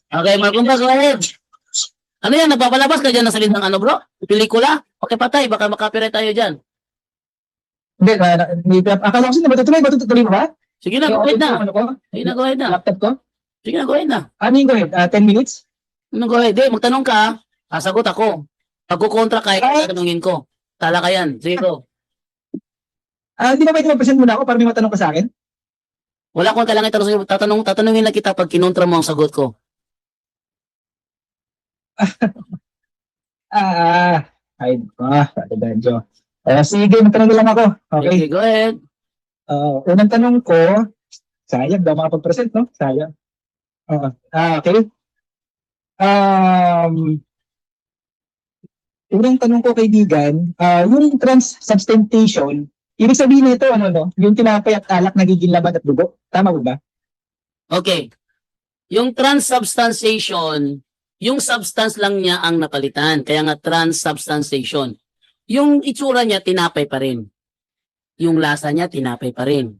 Okay, Marcumba, go ahead. Ano yan, nagpapalabas ka dyan ng salitang ano bro? Pelikula? Okay, patay, baka makapirate tayo dyan. Hindi, akala ko sila matutuloy mo ba? Sige na, go ahead na. Ano ko? Sige na, go ahead na. Laptop ko? Sige na, go ahead na. Ano yung go ahead? 10 minutes? Ano, go ahead. Di, magtanong ka, sasagot ako. Pag kukontra ka, tatanungin ko. Tala ka yan. Sige ko. Di ba pwede mag-present muna ako para may matanong ka sa akin? Wala akong kailangan itanong sa'yo. Tatanungin lang kita pag kinontra mo ang sagot ko. Ay, Dadjo. Sige, magtanong lang ako. Okay. Okay, go ahead. Unang tanong ko, sayang daw makapag-present, no? Sayang. Okay. Unang tanong ko, kaibigan, yung transubstantiation, ibig sabihin nito, ano, no? Yung tinapay at alak nagiging laman at dugo. Tama ba ba? Okay. Yung transubstantiation, yung substance lang niya ang napalitan. Kaya nga transubstantiation. Yung itsura niya, tinapay pa rin. Yung lasa niya, tinapay pa rin.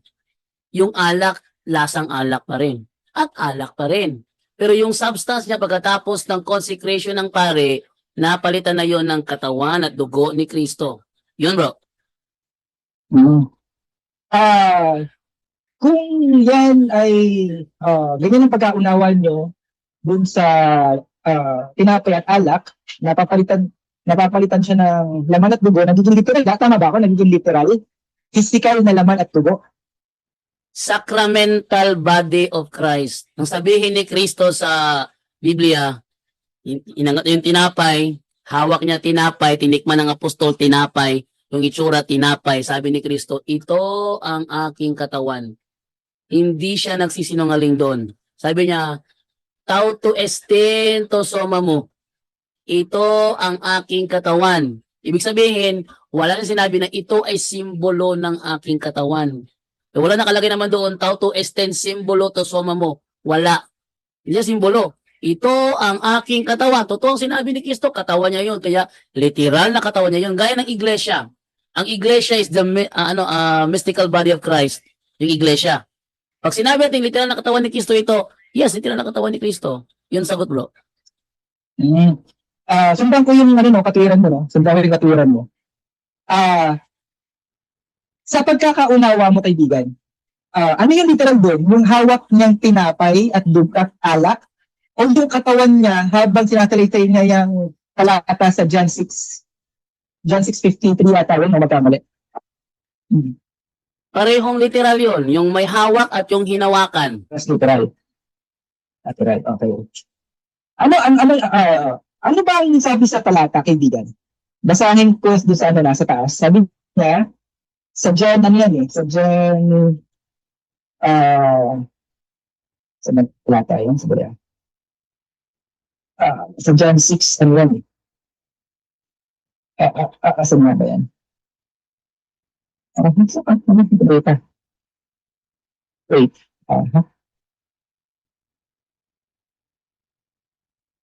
Yung alak, lasang alak pa rin. At alak pa rin. Pero yung substance niya pagkatapos ng consecration ng pare, napalitan na yon ng katawan at dugo ni Kristo. Yun bro. Kung yan ay ganyan ang pagkaunawan nyo dun sa tinapay at alak, napapalitan siya ng laman at dugo, nagiging literal. Tama ba ako? Nagiging literal? Physical na laman at dugo? Sacramental body of Christ. Ang sabihin ni Kristo sa Biblia, inangat yung tinapay, hawak niya tinapay, tinikman ng apostol tinapay, yung itsura tinapay, sabi ni Kristo, ito ang aking katawan. Hindi siya nagsisinungaling doon. Sabi niya, tau to esten to soma mo. Ito ang aking katawan. Ibig sabihin, wala na sinabi na ito ay simbolo ng aking katawan. Wala nakalagay naman doon, tau to esten simbolo to soma mo. Wala. Hindi simbolo. Ito ang aking katawan. Totoo ang sinabi ni Kristo, katawan niya yun. Kaya literal na katawan niya yun. Gaya ng iglesia. Ang iglesia is the mystical body of Christ. Yung iglesia. Pag sinabi natin literal na katawan ni Kristo ito, yes, literal na katawan ni Kristo. Yun sagot bro. Sundan ko yung katuwiran mo, no? Sundan ko yung katuwiran mo. Sa pagkakaunawa mo, kaibigan, ano yung literal doon? Yung hawak niyang tinapay at dugat alak? O yung katawan niya habang sinasalitay niya yung talata sa John 6, John 6:53 ata yun, o magkamali? Parehong literal yun. Yung may hawak at yung hinawakan. That's literal. Literal, okay. Ano ba ang sabi sa talata, kaibigan? Basahin ko doon sa nasa taas. Sabi niya, sa John, sa John, sa talata yun, sa John 6, saan nga ba yan? Wait.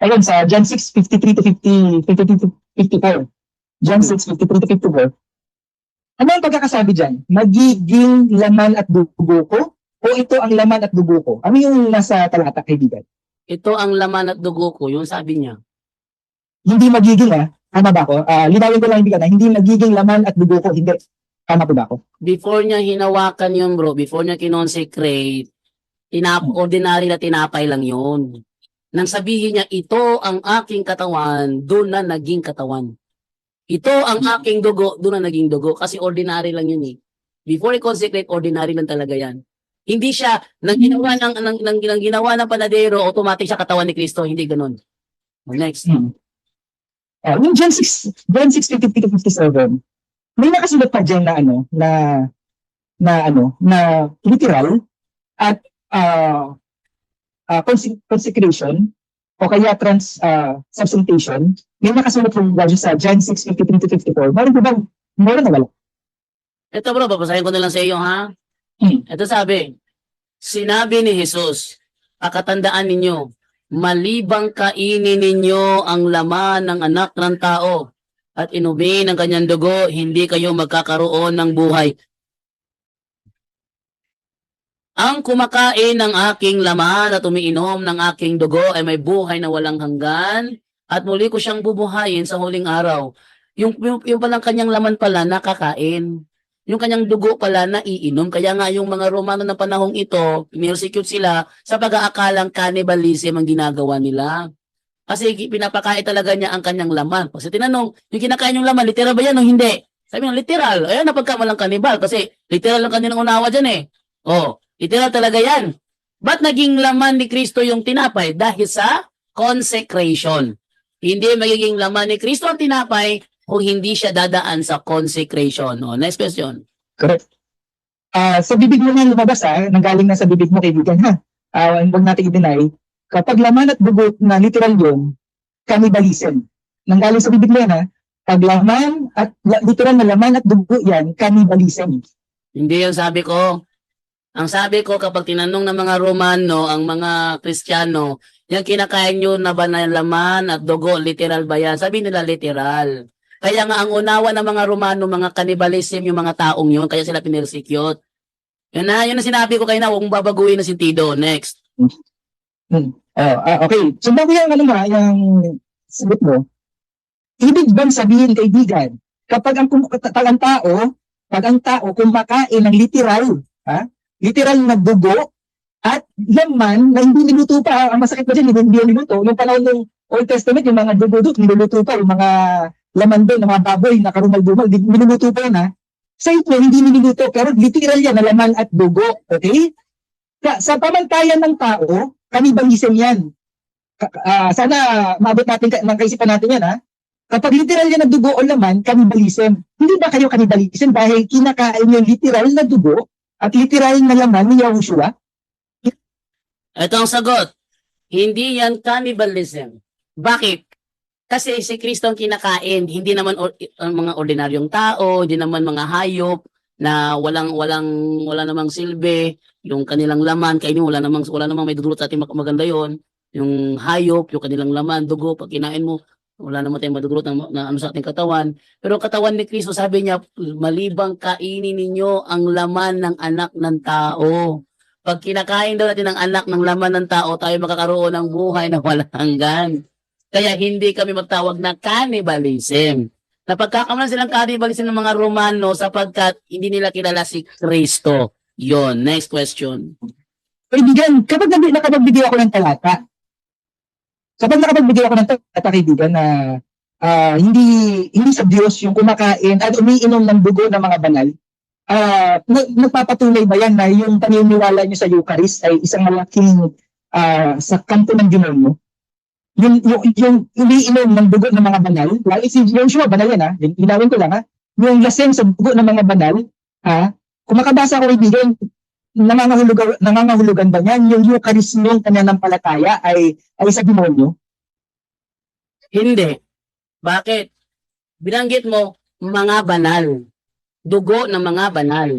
Ayun, sa John 6:53 to 54. John 6:53 to 54. Ano ang pagkakasabi dyan? Magiging laman at dugo ko? O ito ang laman at dugo ko? Ano yung nasa talata, kaibigan? Ito ang laman at dugo ko, yung sabi niya. Hindi magiging, tama ba ako? Linawin ko lang, hindi magiging laman at dugo ko. Hindi. Tama po ba ako? Before niya hinawakan yun bro, before niya kinonsecrate, ordinary na tinapay lang yun. Nang sabihin niya, ito ang aking katawan, doon na naging katawan. Ito ang aking dugo, doon na naging dugo. Kasi ordinary lang yun eh. Before i-consecrate, ordinary lang talaga yan. Hindi siya, nang ginawa ng panadero, automatic siya katawan ni Kristo. Hindi ganun. Next. Yung John 6:53-57, may nakasulat pa dyan na literal at consecration o kaya substantiation. May nakasulat yung sa John 6:53-54. Meron na wala? Ito bro, babasahin ko na lang sa iyo ha. Ito sabi, sinabi ni Jesus, pakatandaan ninyo, malibang kainin ninyo ang laman ng anak ng tao at inumin ang kanyang dugo, hindi kayo magkakaroon ng buhay. Ang kumakain ng aking laman at umiinom ng aking dugo ay may buhay na walang hanggan at muli ko siyang bubuhayin sa huling araw. Yung palang kanyang laman pala nakakain. Yung kanyang dugo pala naiinom. Kaya nga yung mga Romano ng panahong ito, persecute sila sa pag-aakalang cannibalism ang ginagawa nila. Kasi pinapakain talaga niya ang kanyang laman. Kasi tinanong, yung kinakain yung laman, literal ba yan o hindi? Sabi ng literal. Ayan, napagkamalang kanibal kasi literal ang kanilang unawa dyan eh. Oh, literal talaga yan. Ba't naging laman ni Kristo yung tinapay? Dahil sa consecration. Hindi magiging laman ni Kristo ang tinapay kung hindi siya dadaan sa consecration. Oh, next question. Correct. Sa bibig mo na lumabas nanggaling na sa bibig mo kaibigan ha. Huwag natin i-deny, kapag laman at dugo na literal yun, cannibalism. Nanggaling sa bibig mo yan ha. Pag laman at literal na laman at dugo yan, cannibalism. Hindi yung sabi ko. Ang sabi ko, kapag tinanong ng mga Romano, ang mga Kristiyano, yung kinakain nyo na ba na laman at dugo, literal ba yan? Sabi nila literal. Kaya nga ang unawa ng mga Romano, mga cannibalism, yung mga taong yun, kaya sila pinersecute. Yun na sinabi ko kayo na, huwag mong babaguhin na sentido. Next. Okay. So, bago yung yung sagot mo, ibig bang sabihin, kaibigan, kapag pag ang tao kumakain ng literal na dugo at laman na hindi niluto pa, ang masakit pa dyan, hindi niluto. Nung panahon ng Old Testament, yung mga dugo doon, niluluto pa, yung mga laman doon, ng mga baboy, nakarumal-dumal, niluluto pa yun Sa ito, hindi niluluto, pero literal yan, na laman at dugo. Okay? Sa pamantayan ng tao, cannibalism yan. Sana maabot natin ng kaisipan natin yan Kapag literal yan na dugo o laman, cannibalism. Hindi ba kayo cannibalism dahil kinakain yung literal na dugo at literal na laman ni Yahushua? Ito ang sagot. Hindi yan cannibalism. Bakit? Kasi si Kristo ang kinakain, hindi naman ang mga ordinaryong tao, hindi naman mga hayop na wala namang silbi, yung kanilang laman, kainin wala namang may dudulot sa ating maganda yon. Yung hayop, yung kanilang laman, dugo, pag kinain mo, wala naman tayong madudulot na ano sa ating katawan. Pero ang katawan ni Kristo, sabi niya, malibang kainin ninyo ang laman ng anak ng tao. Pag kinakain daw natin ang anak ng laman ng tao, tayo makakaroon ng buhay na walang hanggan. Kaya hindi kami magtawag na cannibalism. Napagkakamalan silang cannibalism ng mga Romano sapagkat hindi nila kilala si Kristo. Yon, next question. Kaibigan, kapag nakapagbigay ako ng talata, kaibigan, na hindi sa Diyos yung kumakain at umiinom ng dugo ng mga banal, nagpapatunay ba yan na yung paniniwala nyo sa Eucharist ay isang malaking sa kampo ng demonyo? Yung umiinom ng dugo ng mga banal, lalo si Joshua, banal yan Hinawin ko lang yung laseng sa dugo ng mga banal, kung makabasa ko kaibigan, nangangahulugan ba niyan yung Eucharist ng pananampalataya ay sa demonyo? Hindi. Bakit? Binanggit mo, mga banal. Dugo ng mga banal.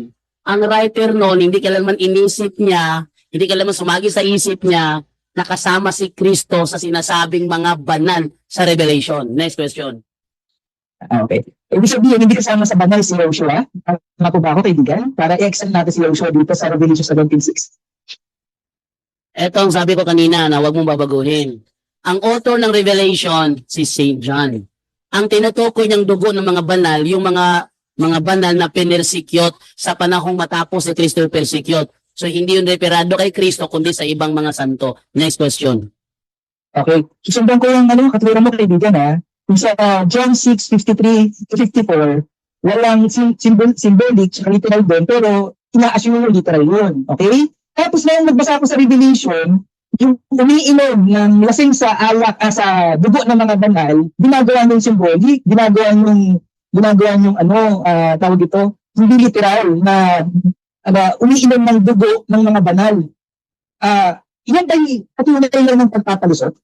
Ang writer noon, hindi kailanman inisip niya, hindi kailanman sumagi sa isip niya, nakasama si Kristo sa sinasabing mga banal sa Revelation. Next question. Okay. Ibig sabihin, hindi kasama sa banal si Joshua. Tama po ba ako, kaibigan? Para i-extend natin si Joshua dito sa Revelation 17:6. Ito ang sabi ko kanina na huwag mong babaguhin. Ang author ng Revelation, si St. John. Ang tinutukoy niyang dugo ng mga banal, yung mga banal na pinersecute sa panahong matapos si Kristo yung persecute. So, hindi yung referado kay Kristo, kundi sa ibang mga santo. Next question. Okay. Susundan ko yung katulad mo, kaibigan Kung sa John 6:53-54, walang symbolic sa literal doon, pero ina-assume yung literal yun. Okay? Tapos na yung nagbasa ko sa Revelation, yung umiinom ng lasing sa alak sa dugo ng mga banal, ginagawa yung symbolic, ginagawa yung tawag ito, hindi literal na umiinom ng dugo ng mga banal. Yan ay patunay lang ng pagpapalusot.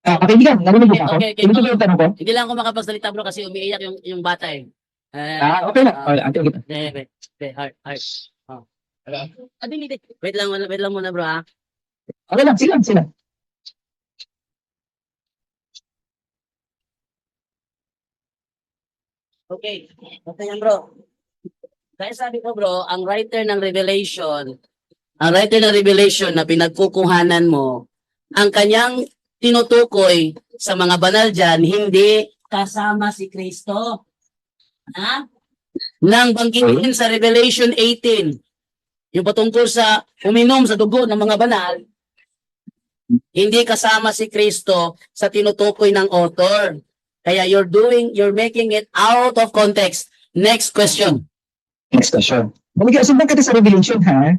Kaibigan, narinig mo ba ako? Okay. Tuloy yung tanong ko? Hindi lang ako makapagsalita bro kasi umiiyak yung bata eh. Okay lang. Antay kita. Heart. Oh. Hindi. Wait lang muna bro Okay lang, sila. Okay. Okay yan, bro. Kaya sabi ko, bro, ang writer ng Revelation na pinagkukuhanan mo, ang kanyang tinutukoy sa mga banal dyan, hindi kasama si Kristo. Ha? Nang banggitin sa Revelation 18, yung patungkol sa uminom sa dugo ng mga banal, hindi kasama si Kristo sa tinutukoy ng author. Kaya you're making it out of context. Next question. Next question. Sundan kita sa Revelation, ha?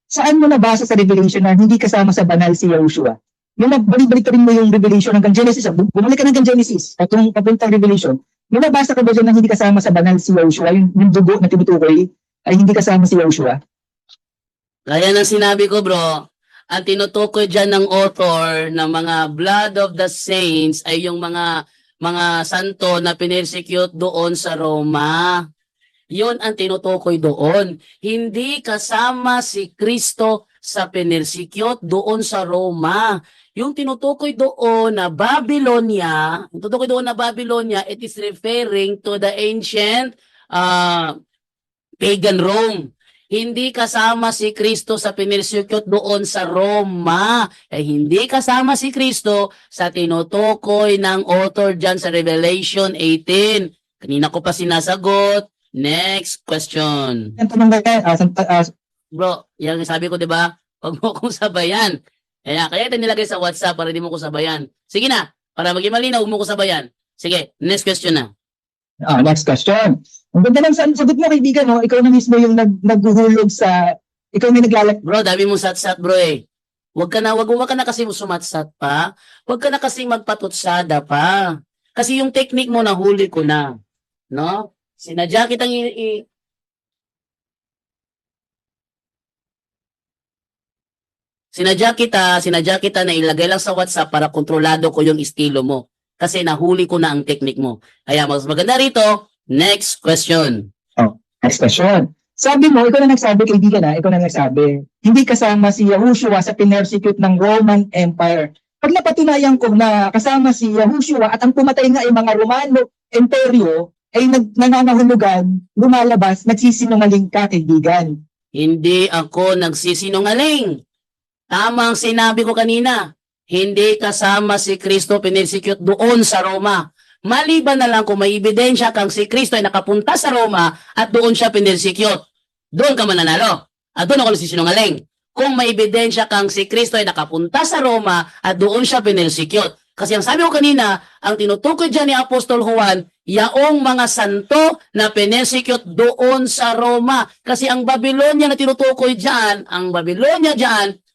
Saan mo nabasa sa Revelation na hindi kasama sa banal si Yahushua? Yung balik-balik rin mo yung Revelation hanggang Genesis. Bumalik ka hanggang Genesis, papuntang Revelation. May nabasa ka ba dyan na hindi kasama sa banal si Yahushua? Yung dugo na tinutukoy ay hindi kasama si Yahushua? Kaya nang sinabi ko, bro, ang tinutukoy dyan ng author ng mga blood of the saints ay yung mga santo na pinersecute doon sa Roma. Yun ang tinutukoy doon. Hindi kasama si Kristo sa pinersecute doon sa Roma. Yung tinutukoy doon na Babylonia, it is referring to the ancient pagan Rome. Hindi kasama si Kristo sa pinersecute doon sa Roma. Hindi kasama si Kristo sa tinutukoy ng author dyan sa Revelation 18. Kanina ko pa sinasagot. Next question. Yan tanong na yan. Bro, yan ang sabi ko, di ba? Huwag mo kong sabayan. Kaya ito nilagay sa WhatsApp para di mo ko sabayan. Sige na, para maging malinaw, huwag mo ko sabayan. Sige, next question na. Next question. Ang ganda ng sagot mo, kaibigan, no? Ikaw na mismo yung naghuhulog sa, ikaw may naglalak. Bro, dami mong sat-sat, bro eh. Wag ka na kasi sumatsat pa. Wag ka na kasi magpatutsada pa. Kasi yung technique mo nahuli ko na. No? Sinadya kita na ilagay lang sa WhatsApp para kontrolado ko yung estilo mo. Kasi nahuli ko na ang technique mo. Kaya mas maganda rito, next question. Next question. Sabi mo, ikaw na nagsabi, kaibigan, ikaw na nagsabi, hindi kasama si Yahushua sa pinersecute ng Roman Empire. Pag napatunayan ko na kasama si Yahushua at ang pumatay nga ay mga Romano Imperyo, ay nangangahulugan, lumalabas, nagsisinungaling ka, kaibigan. Hindi ako nagsisinungaling. Tama ang sinabi ko kanina. Hindi kasama si Kristo pinersecute doon sa Roma. Maliban na lang kung may ebidensya kang si Kristo ay nakapunta sa Roma at doon siya pinersecute. Doon ka mananalo. At doon ako nagsisinungaling. Kung may ebidensya kang si Kristo ay nakapunta sa Roma at doon siya pinersecute. Kasi ang sabi ko kanina, ang tinutukoy dyan ni Apostol Juan, yaong mga santo na pinersecute doon sa Roma. Kasi ang Babylonia na tinutukoy dyan,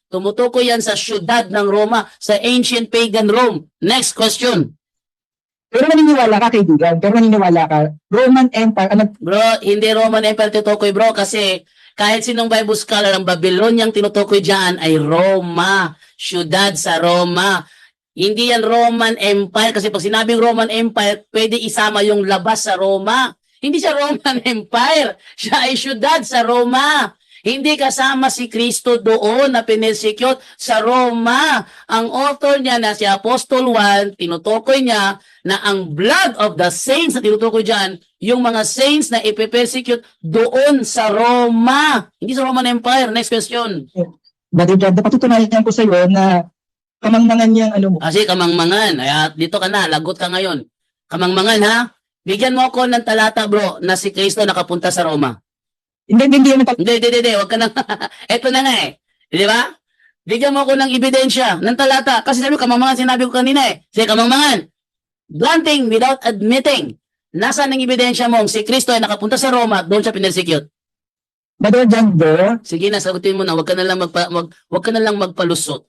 tumutukoy yan sa syudad ng Roma, sa ancient pagan Rome. Next question. Pero naniniwala ka, kaibigan, Roman Empire, Bro, hindi Roman Empire tinutukoy, bro, kasi kahit sinong Bible scholar, ang Babylonian tinutukoy dyan ay Roma, syudad sa Roma. Hindi yan Roman Empire kasi pag sinabing Roman Empire, pwede isama yung labas sa Roma. Hindi siya Roman Empire. Siya ay syudad sa Roma. Hindi kasama si Kristo doon na pinersecute sa Roma. Ang author niya na si Apostol Juan, tinutukoy niya na ang blood of the saints na tinutukoy dyan, yung mga saints na ipipersecute doon sa Roma. Hindi sa Roman Empire. Next question. Brother John, napatutunayan ko sa iyo na kamangmangan niyang ano mo. Kasi kamangmangan. Ay, dito ka na, lagot ka ngayon. Kamangmangan ha? Bigyan mo ako ng talata bro na si Kristo nakapunta sa Roma. Hindi. Hindi. Wag ka na. Ito na nga eh. Di ba? Bigyan mo ako ng ebidensya, ng talata. Kasi sabi ko, kamangmangan sinabi ko kanina eh. Sige, kamangmangan. Granting without admitting. Nasaan ang ebidensya mo? Si Kristo ay nakapunta sa Roma, doon siya pinersecute. Brother John, bro. Sige na, sagutin mo na. Wag ka na lang magpalusot.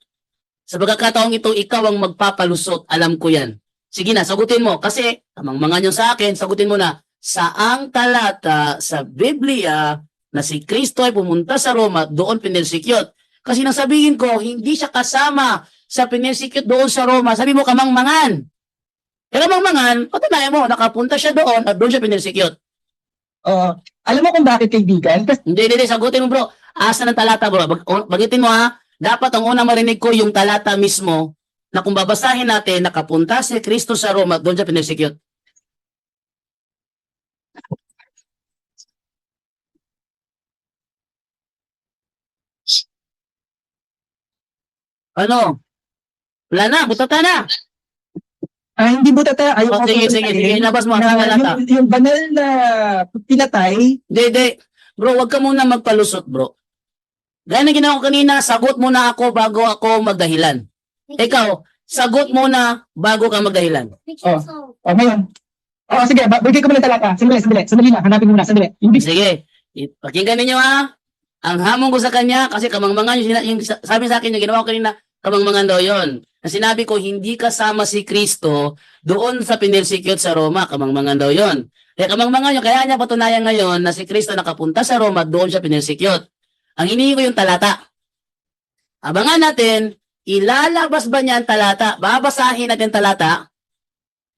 Sa pagkakataong ito, ikaw ang magpapalusot. Alam ko yan. Sige na, sagutin mo. Kasi, kamangmangan yung sa akin, sagutin mo na. Saang talata sa Biblia na si Kristo ay pumunta sa Roma, doon pinersecute. Kasi nang sabihin ko, hindi siya kasama sa pinersecute doon sa Roma. Sabi mo, kamangmangan. Kaya kamangmangan, patunayan mo, nakapunta siya doon at doon siya pinersecute. Alam mo kung bakit, kaibigan? Hindi, sagutin mo bro. Asa ng talata bro? Bagitin mo ha. Dapat ang unang marinig ko yung talata mismo na kung babasahin natin, nakapunta si Kristo sa Roma, doon siya pinersecute. Ano? Wala na, butata na. Hindi butata, ayaw Oh, ko sige, sige, sige, ilabas mo ang talata. yung banal na pinatay, Hindi. Bro, wag ka muna magpalusot, bro. Gaya na ginawa ko kanina, sagot muna ako bago ako magdahilan. Ikaw, sagot muna bago ka magdahilan. ngayon. Sige, bigay ko muna talata. Sandali na, hanapin muna, sandali. Sige, pakinggan ninyo ha. Ang hamon ko sa kanya, kasi kamangmangan yung sabi sa akin, yung ginawa ko kanina, kamangmangan daw yun. Na sinabi ko, hindi kasama si Kristo doon sa pinersecute sa Roma, kamangmangan daw yun. Kaya kamangmangan yun, kaya niya patunayan ngayon na si Kristo nakapunta sa Roma, doon siya pinersecute. Ang hinihingi ko yung talata. Abangan natin, ilalabas ba niya ang talata? Babasahin natin talata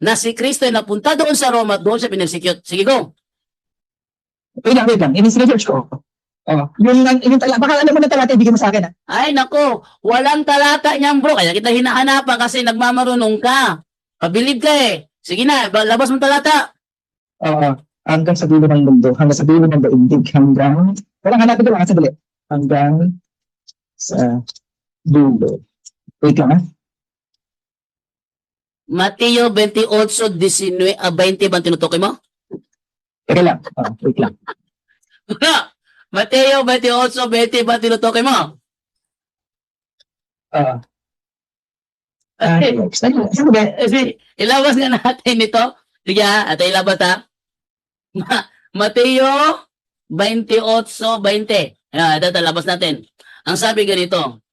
na si Kristo ay napunta doon sa Roma, doon siya pinersecute. Sige, go. Wait lang. In-research ko. Yung talata, baka alam mo na talata, ibigay mo sa akin, ha? Ay, nako, walang talata niyan, bro. Kaya kita hinahanapan kasi nagmamarunong ka. Pabilib ka eh. Sige na, labas mo talata. Hanggang sa dulo ng mundo, hanggang sa dulo ng daigdig, walang hanapin ko lang, sandali. Hanggang sa dulo. Wait lang, ha? Mateo 28:19, 20 ba tinutukoy mo? Teka lang. Wait lang. Mateo 28:20 ba tinutukoy mo? Ilabas nga natin ito. Sige ha, at ilabas ha. Mateo 28:20. Ito labas natin. Ang sabi ganito,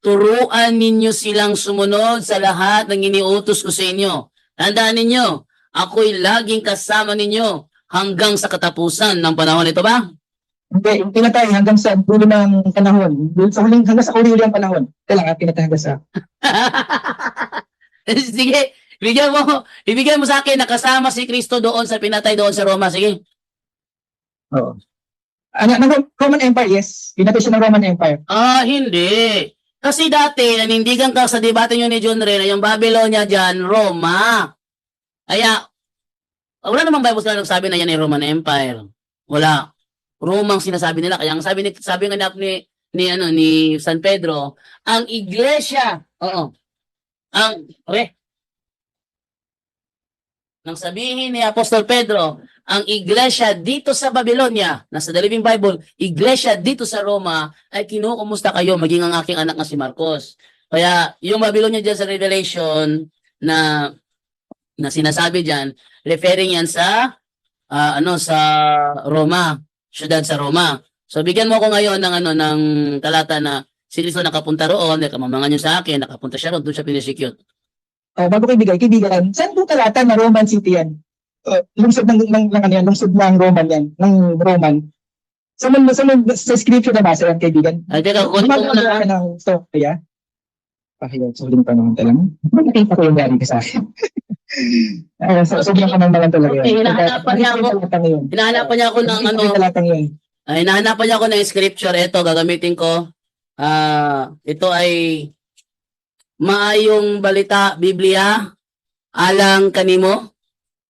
turuan ninyo silang sumunod sa lahat ng iniutos ko sa inyo. Tandaan ninyo, ako'y laging kasama ninyo hanggang sa katapusan ng panahon. Ito ba? Hindi, yung pinatay hanggang sa dulo ng panahon. Hanggang sa uli ang panahon. Kailangan pinatay hanggang sa... Sige, ibigay mo sa akin na kasama si Kristo doon sa pinatay doon sa Roma. Sige. Oo. Roman Empire, yes. Pinatay siya ng Roman Empire. Hindi. Kasi dati, nanindigan ka sa debate nyo ni John Ray na yung Babylonia dyan, Roma. Kaya, wala namang Bible na nagsabi na yan ay Roman Empire. Wala. Romang sinasabi nila. Kaya ang sabi nga ni San Pedro, ang iglesia, nang sabihin ni Apostol Pedro, ang iglesia dito sa Babylonia, nasa The Living Bible, iglesia dito sa Roma, ay kinukumusta kayo, maging ang aking anak na si Marcos. Kaya yung Babylonia dyan sa Revelation na sinasabi dyan, referring yan sa sa Roma, syudad sa Roma. So bigyan mo ako ngayon ng talata na si Kristo nakapunta roon, kamamangan niyo sa akin, nakapunta siya roon, doon siya pinisecute. Bago ko kaibigan, saan po talata na Roman city yan? Lungsod lungsod ng Roman yan, ng Roman. Sa scripture na basa yan, kaibigan. Teka, kunin ko muna. Ng storya. Pakinggan, sa huling panahon talaga. Nakita ko yung gari ka sa akin. Sobrang kamamalan talaga yan. Hinahanapan niya ako ng hinahanapan niya ako ng scripture. Ito, gagamitin ko. Ito ay Maayong Balita, Biblia, alang kanimo.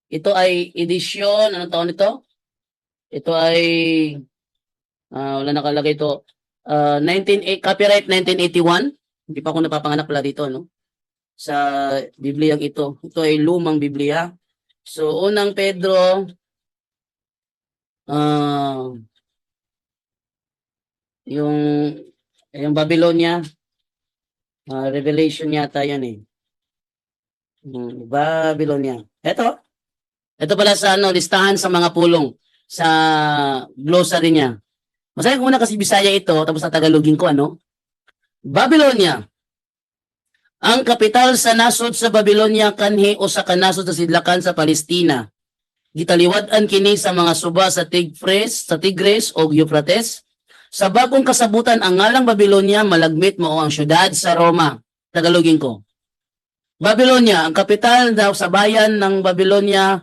Ito ay edisyon, anong taon ito? Ito ay, wala nakalagay ito, copyright 1981. Hindi pa ako napapanganak pala dito, no? Sa Biblia ito. Ito ay lumang Biblia. So, unang Pedro, yung Babylonia, Revelation yata yan eh. Babylonia. Ito pala sa listahan sa mga pulong sa glossary niya. Masahin ko muna kasi Bisaya ito, tapos Tagalogin ko Babylonia. Ang kapital sa nasod sa Babylonia kanhi o sa kanasod sa sidlakan sa Palestina. Gitaliwad-an kini sa mga suba sa Tigris o Euphrates. Sa bagong kasabutan ang ngalang Babylonia malagmit mo ang syudad sa Roma. Tagalogin ko. Babylonia, ang kapital daw sa bayan ng Babylonia,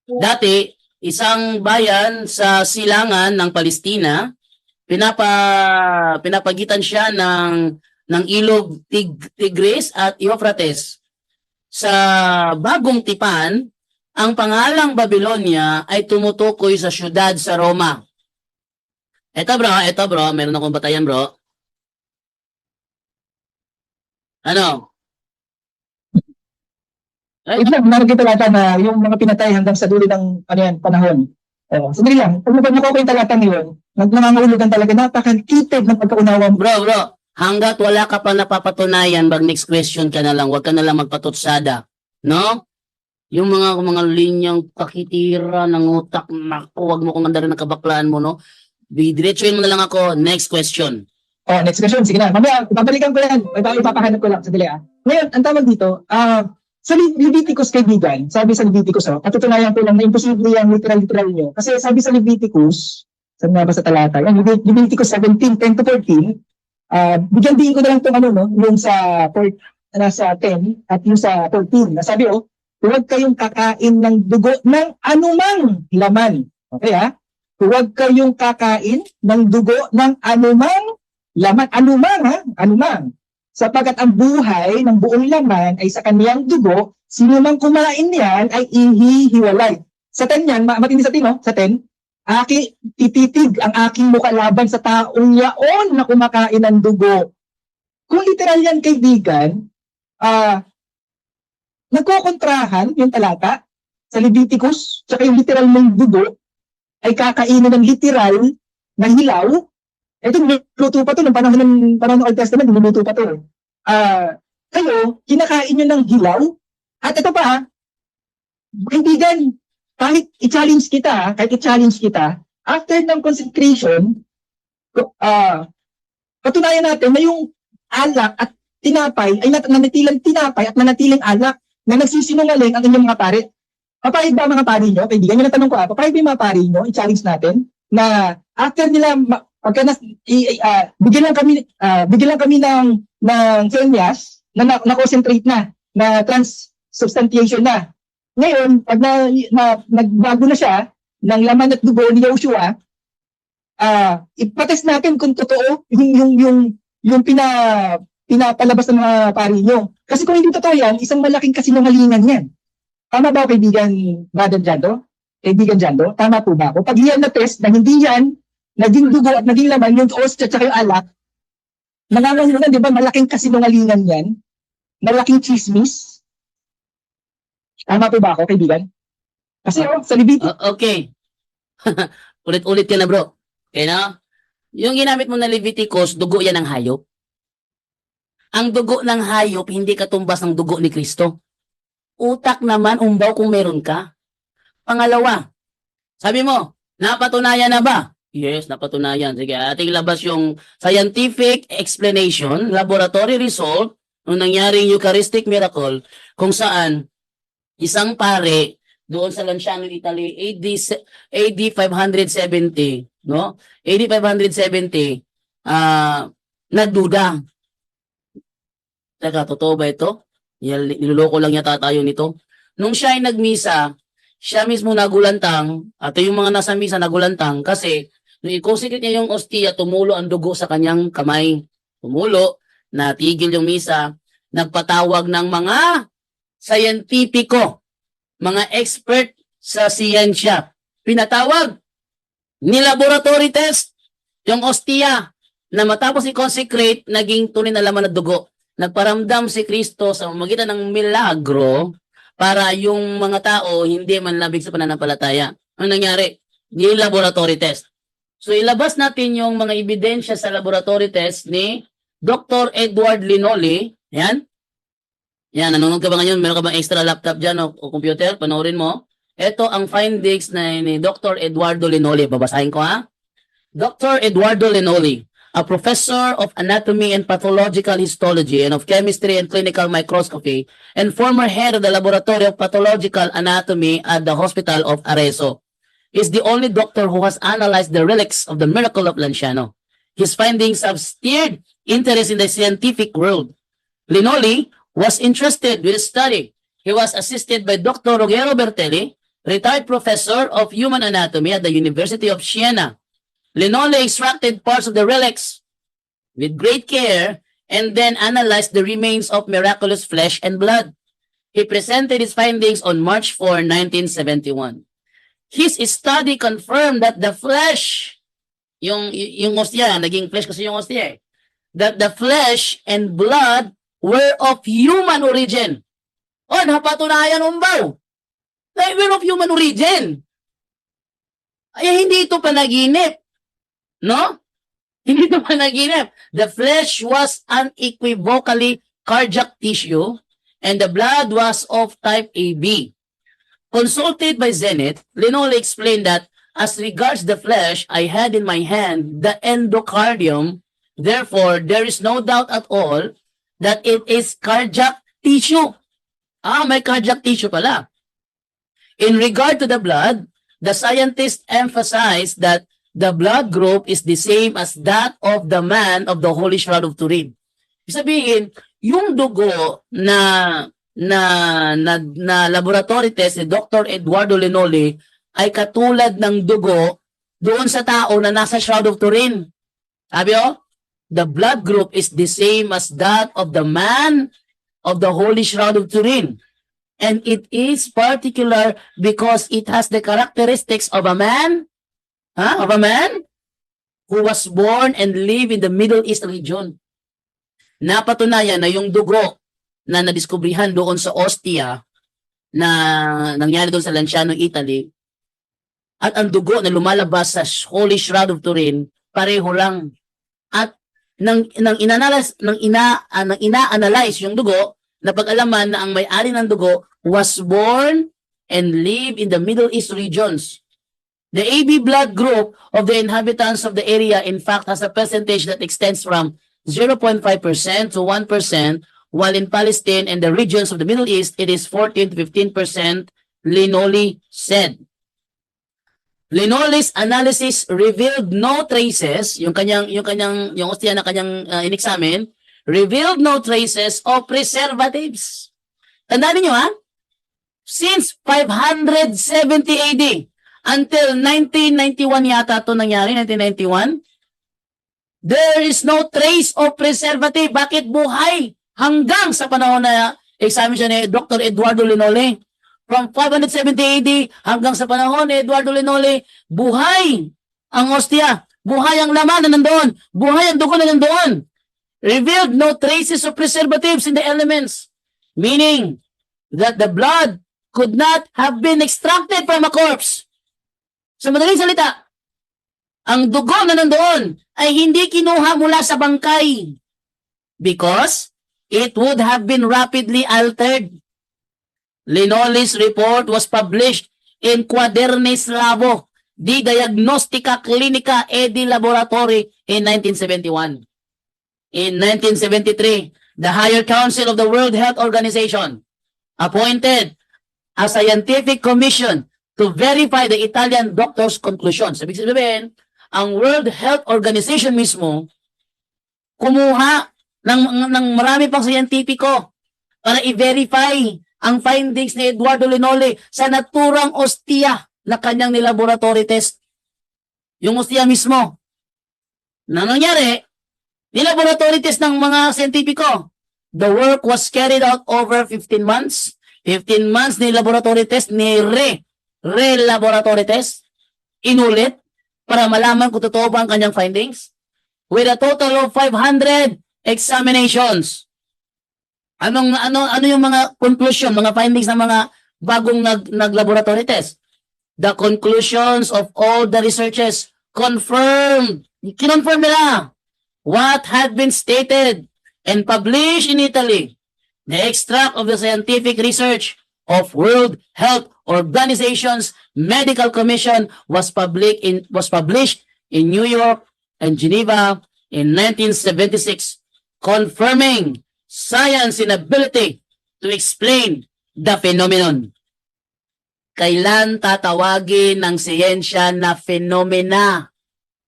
dati isang bayan sa silangan ng Palestina, pinapagitan siya ng ilog Tigris at Euphrates. Sa bagong tipan, ang pangalang Babylonia ay tumutukoy sa syudad sa Roma. Ito bro, meron akong batayan bro. Ano? Ay, Wait lang, meron kita talata na yung mga pinatay hanggang sa dulo ng ano yan, panahon. Sandali lang, pag nabag ko yung talata ngayon, nangangahulugan talaga, napakalitid ng pagkaunawa mo. bro, hanggat wala ka pa napapatunayan, bag next question ka na lang, wag ka na lang magpatutsada. No? Yung mga linyang pakitira ng utak, naku, wag mo kong andarin ng kabaklaan mo, no? Diretsuhin mo na lang ako, next question. Next question, sige na. Mamaya, babalikan ko yan. Ipapahanap ko lang, sandali Ngayon, ang tawag dito, sa Leviticus kaibigan, sabi sa Leviticus, patutunayan ko lang na imposible yung literal nyo. Kasi sabi sa Leviticus, sabi nga ba sa talata, yan, Leviticus 17:10 to 14, bigyan din ko na lang itong yung sa 10 at yung sa 14. Nasabi, huwag kayong kakain ng dugo ng anumang laman. Okay Huwag kayong kakain ng dugo ng anumang laman. Anumang. Sapagkat ang buhay ng buong laman ay sa kaniyang dugo, sino mang kumain niyan ay ihihiwalay. Sa 10 yan, matindi sa 10, sa 10, tititig ang aking mukha laban sa taong yaon na kumakain ng dugo. Kung literal yan, kaibigan, nagkokontrahan yung talata sa Leviticus, tsaka yung literal ng dugo, ay kakainin ng literal na hilaw. Ito, niluto pa to ng panahon ng Old Testament, niluto pa to. Kayo, kinakain nyo ng hilaw. At ito pa, kaibigan, kahit i-challenge kita, after ng consecration, patunayan natin na yung alak at tinapay ay nanatiling tinapay at nanatiling alak na nagsisinungaling ang inyong mga pare. Papayag ba mga pari nyo? Kaibigan, yun ang tanong ko papayag ba yung mga pari nyo? I-challenge natin na after nila bigyan lang kami ng senyas na concentrate na transubstantiation na. Ngayon, pag nagbago na siya ng laman at dugo ni Joshua, ipatest natin kung totoo yung pinapalabas ng mga pari nyo. Kasi kung hindi totoo yan, isang malaking kasinungalingan yan. Tama ba kaibigan Brother Jando? Kaibigan Jando, tama po ba ako? Pag yan na test na hindi yan naging dugo at naging laman, yung ostya at yung alak, nangangahulugan, di ba, malaking kasinungalingan yan? Malaking chismis? Tama po ba ako, kaibigan? Kasi sa Leviticus, Okay. Ulit-ulit ka na, bro. Okay na? Yung ginamit mo na Leviticus, dugo yan ng hayop. Ang dugo ng hayop, hindi katumbas ng dugo ni Kristo. Utak naman, umbaw kung meron ka. Pangalawa, sabi mo, napatunayan na ba? Yes, napatunayan. Sige, ating labas yung scientific explanation, laboratory result, nung nangyaring Eucharistic miracle, kung saan isang pare doon sa Lanciano, Italy, AD 570, no? AD 570, nagduda. Teka, totoo ba ito? Niloloko lang yata tayo nito. Nung siya ay nagmisa, siya mismo nagulantang, at yung mga nasa misa nagulantang, kasi nung i-consecrate niya yung ostia, tumulo ang dugo sa kanyang kamay. Tumulo, natigil yung misa, nagpatawag ng mga scientifico, mga expert sa siyensya. Pinatawag, ni-laboratory test, yung ostia, na matapos i-consecrate, naging tunay na laman ng dugo. Nagparamdam si Kristo sa magitan ng milagro para yung mga tao hindi manlabig sa pananampalataya. Ano nangyari? Yung laboratory test. So ilabas natin yung mga ebidensya sa laboratory test ni Dr. Edward Linoli. Yan. Yan, nanonood ka ba ngayon? Meron ka bang extra laptop dyan o computer? Panoorin mo. Ito ang findings na ni Dr. Eduardo Linoli. Babasahin ko Dr. Eduardo Linoli, a professor of anatomy and pathological histology and of chemistry and clinical microscopy and former head of the laboratory of pathological anatomy at the Hospital of Arezzo, is the only doctor who has analyzed the relics of the miracle of Lanciano. His findings have stirred interest in the scientific world. Linoli was interested with the study. He was assisted by Dr. Ruggero Bertelli, retired professor of human anatomy at the University of Siena. Linoli extracted parts of the relics with great care and then analyzed the remains of miraculous flesh and blood. He presented his findings on March 4, 1971. His study confirmed that the flesh, yung ostia, naging flesh kasi yung ostia that the flesh and blood were of human origin. O, napatunayan umbaw. They were of human origin. Ay, hindi ito panaginip. No? Hindi ito panaginip. The flesh was unequivocally cardiac tissue and the blood was of type AB. Consulted by Zenith, Linole explained that as regards the flesh I had in my hand, the endocardium, therefore there is no doubt at all that it is cardiac tissue. May cardiac tissue pala. In regard to the blood, the scientists emphasized that the blood group is the same as that of the man of the Holy Shroud of Turin. Ibig sabihin, yung dugo na laboratory test ni Dr. Eduardo Linole ay katulad ng dugo doon sa tao na nasa Shroud of Turin. Sabi the blood group is the same as that of the man of the Holy Shroud of Turin. And it is particular because it has the characteristics of a man, who was born and live in the Middle East region. Napatunayan na yung dugo na nadiskubrihan doon sa Ostia na nangyari doon sa Lanciano, Italy, at ang dugo na lumalabas sa Holy Shroud of Turin, pareho lang. At nang ina-analyze yung dugo, napag-alaman na ang may-ari ng dugo was born and live in the Middle East regions. The AB blood group of the inhabitants of the area, in fact, has a percentage that extends from 0.5% to 1%, while in Palestine and the regions of the Middle East, it is 14 to 15%, Linole said. Linole's analysis revealed no traces, yung Ostia na kanyang in-examine, revealed no traces of preservatives. Tandaan niyo since 570 AD until 1991 yata ito nangyari, 1991, there is no trace of preservative. Bakit buhay? Hanggang sa panahon na examine siya ni Dr. Eduardo Linole. From 570 AD hanggang sa panahon ni Eduardo Linole, buhay ang Ostia. Buhay ang laman na nandoon. Buhay ang dugo na nandoon. Revealed no traces of preservatives in the elements. Meaning that the blood could not have been extracted from a corpse. Sa madaling salita, ang dugo na nandoon ay hindi kinuha mula sa bangkay because it would have been rapidly altered. Linole's report was published in Quadernis Labo di Diagnostica Clinica e di Laboratory in 1971. In 1973, the Higher Council of the World Health Organization appointed a scientific commission to verify the Italian doctor's conclusions. Ibig sabihin, ang World Health Organization mismo kumuha ng marami pang scientifico para i-verify ang findings ni Eduardo Linole sa naturang ostia na kanyang nilaboratory test. Yung ostia mismo. Na nangyari, nilaboratory test ng mga scientifico. The work was carried out over 15 months. 15 months ni laboratory test, ni re-laboratory test. Inulit para malaman kung totoo ba ang kanyang findings. With a total of 500 examinations. Ano yung mga conclusion, mga findings ng mga bagong nag-laboratory test? The conclusions of all the researchers kinonfirm nila what had been stated and published in Italy. The extract of the scientific research of World Health Organization's Medical Commission was published in New York and Geneva in 1976, confirming science inability to explain the phenomenon. Kailan tatawagin ng siyensya na phenomena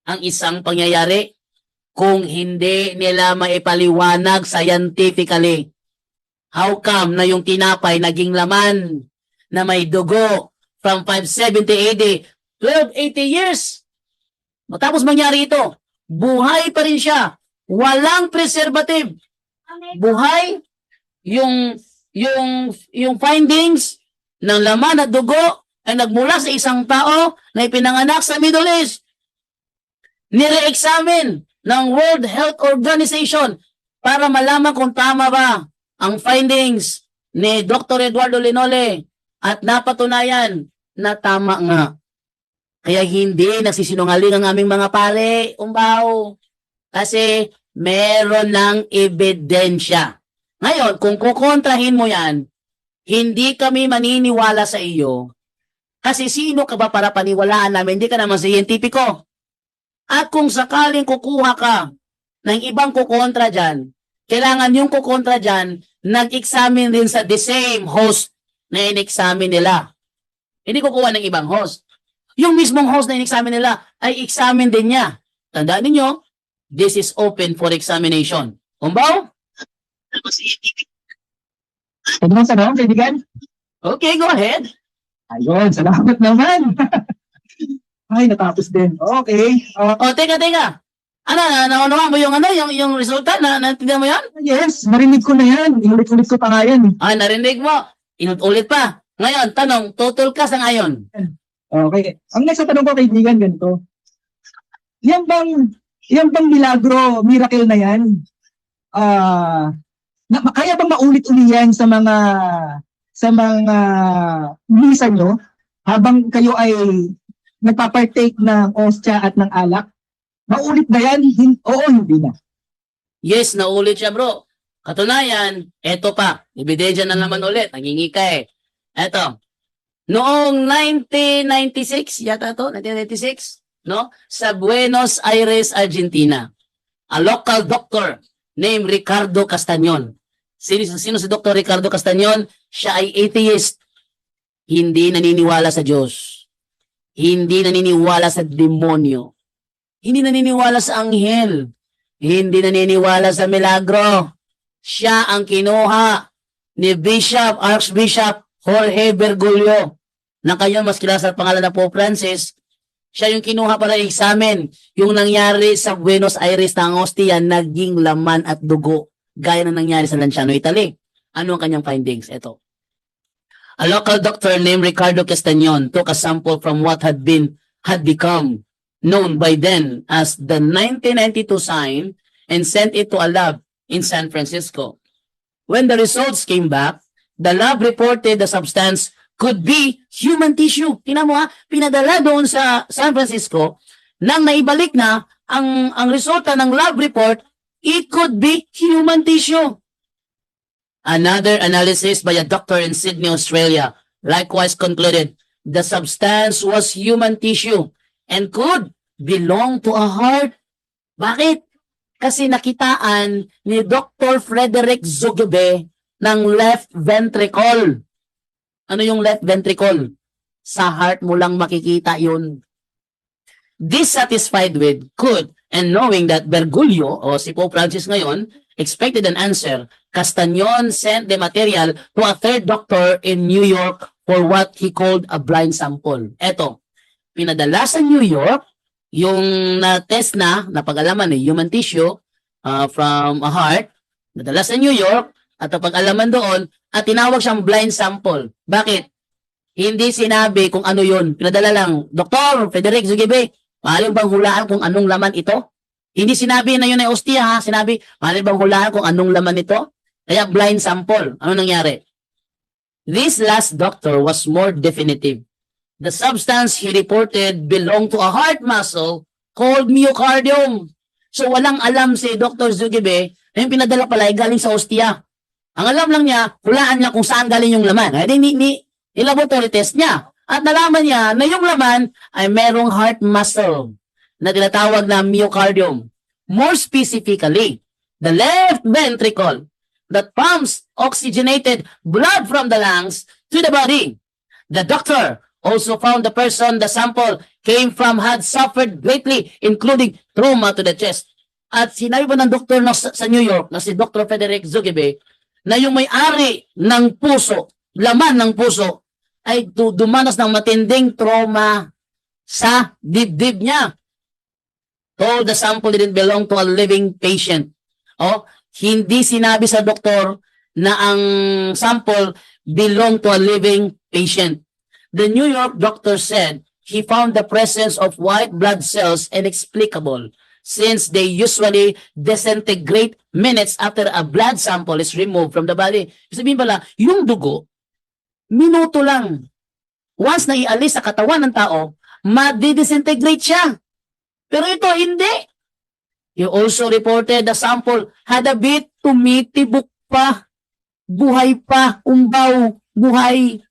ang isang pangyayari kung hindi nila maipaliwanag scientifically? How come na yung tinapay naging laman na may dugo from 570 AD, 1280 years? Matapos mangyari ito, buhay pa rin siya. Walang preservative. Buhay yung findings ng laman at dugo ay nagmula sa isang tao na ipinanganak sa Middle East. Nire-examine ng World Health Organization para malaman kung tama ba ang findings ni Dr. Eduardo Linole at napatunayan na tama nga. Kaya hindi nagsisinungaling ang aming mga pare, umbaw. Kasi meron ng ebidensya. Ngayon, kung kukontrahin mo yan, hindi kami maniniwala sa iyo. Kasi sino ka ba para paniwalaan namin? Hindi ka naman siyentipiko. At kung sakaling kukuha ka ng ibang kukontra dyan, kailangan yung kukontra dyan, nag-examine din sa the same host na in-examine nila. Hindi kukuha ng ibang host. Yung mismong host na in-examine nila ay examine din niya. Tandaan ninyo, this is open for examination. Umbaw? Ano bang sarang, kaibigan? Okay, go ahead. Ayun, salamat naman. Ay, natapos din. Okay. O, teka. Ano, naunawa mo yung resulta? Natindihan mo yan? Yes, narinig ko na yan. Inulit-ulit ko pa nga yan. Ah, narinig mo. Inulit pa. Ngayon, tanong, total ka sa ngayon. Okay. Ang next na tanong ko, kaibigan, ganito. Yan bang miracle na yan? Kaya bang maulit-uli yan sa mga misa nyo habang kayo ay nagpapartake ng ostya at ng alak? Maulit ba yan? Oo, hindi na. Yes, naulit siya, bro. Katunayan, eto pa. Ebidensya na naman ulit. Nangingi ka eh. Eto. Noong 1996, yata to, 1996, no? Sa Buenos Aires, Argentina. A local doctor named Ricardo Castañon. Sino si Dr. Ricardo Castañon? Siya ay atheist. Hindi naniniwala sa Diyos. Hindi naniniwala sa demonyo. Hindi naniniwala sa anghel. Hindi naniniwala sa milagro. Siya ang kinuha ni Archbishop Jorge Bergoglio, na kayo mas kilala sa pangalan na Pope Francis. Siya yung kinuha para examine yung nangyari sa Buenos Aires na ang hostia naging laman at dugo, gaya na nangyari sa Lanciano, Italy. Ano ang kanyang findings? Ito. A local doctor named Ricardo Castañon took a sample from what had become known by then as the 1992 sign and sent it to a lab in San Francisco. When the results came back, the lab reported the substance could be human tissue. Tingnan mo ha, pinadala doon sa San Francisco, nang naibalik na ang resulta ng lab report, it could be human tissue. Another analysis by a doctor in Sydney, Australia, likewise concluded the substance was human tissue and could belong to a heart. Bakit? Kasi nakitaan ni Dr. Frederick Zugebe ng left ventricle. Ano yung left ventricle? Sa heart mo lang makikita yun. Dissatisfied with, could, and knowing that Bergoglio, o si Pope Francis ngayon, expected an answer, Castañon sent the material to a third doctor in New York for what he called a blind sample. Eto, pinadala sa New York, yung na-test na pag-alaman human tissue from a heart, nadala sa New York, at pag-alaman doon, at tinawag siyang blind sample. Bakit? Hindi sinabi kung ano yun. Pinadala lang, Dr. Frederick Zugebe, maaari bang hulaan kung anong laman ito? Hindi sinabi na yun ay ostia ha. Sinabi, maaari bang hulaan kung anong laman ito? Kaya blind sample. Ano nangyari? This last doctor was more definitive. The substance he reported belonged to a heart muscle called myocardium. So walang alam si Dr. Zugebe na yung pinadala pala ay galing sa ostia. Ang alam lang niya, hulaan niya kung saan galing yung laman. Kaya ni-laboratory test niya. At nalaman niya na yung laman ay merong heart muscle na tinatawag na myocardium. More specifically, the left ventricle that pumps oxygenated blood from the lungs to the body. The doctor also found the person the sample came from had suffered greatly, including trauma to the chest. At sinabi pa ng doktor sa New York, na si Dr. Frederick Zugebe, na yung may-ari ng puso, laman ng puso, ay dumanas ng matinding trauma sa dibdib niya. Told the sample didn't belong to a living patient. Hindi sinabi sa doktor na ang sample belong to a living patient. The New York doctor said he found the presence of white blood cells inexplicable, since they usually disintegrate minutes after a blood sample is removed from the body. Ibig sabihin pala, yung dugo, minuto lang. Once na ialis sa katawan ng tao, madidisintegrate siya. Pero ito, hindi. He also reported the sample had a bit tumitibok pa, buhay pa, umbaw, buhay,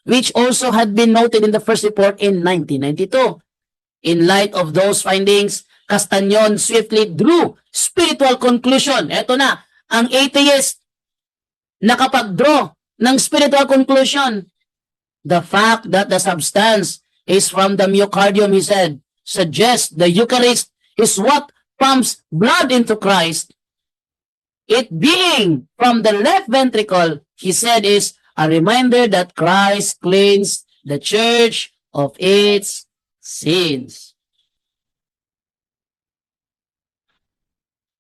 which also had been noted in the first report in 1992. In light of those findings, Castañon swiftly drew spiritual conclusion. Ito na, ang atheist nakapag-draw ng spiritual conclusion. The fact that the substance is from the myocardium, he said, suggests the Eucharist is what pumps blood into Christ. It being from the left ventricle, he said, is a reminder that Christ cleansed the church of its sins.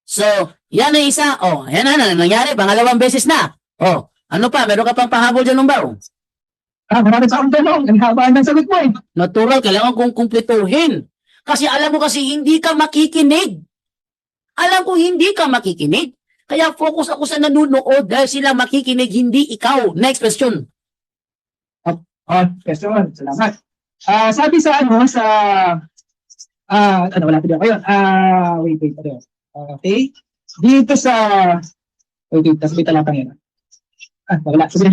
So, yan ang isa. Oh, yan na, nangyari. Pangalawang beses na. Oh, ano pa? Meron ka pang pahabol dyan ng bao? Marami sa akong tanong. Ang haba ng sagot mo eh. Natural, kailangan kong kumpletuhin. Kasi alam mo kasi hindi ka makikinig. Alam ko hindi ka makikinig. Kaya focus ako sa nanunood dahil sila makikinig, hindi ikaw. Next question. Question. Salamat. Sabi sa wala pa din ako yun. Wait. Okay. Dito sa, wait, tapos may talapang yun. Wala. Sige.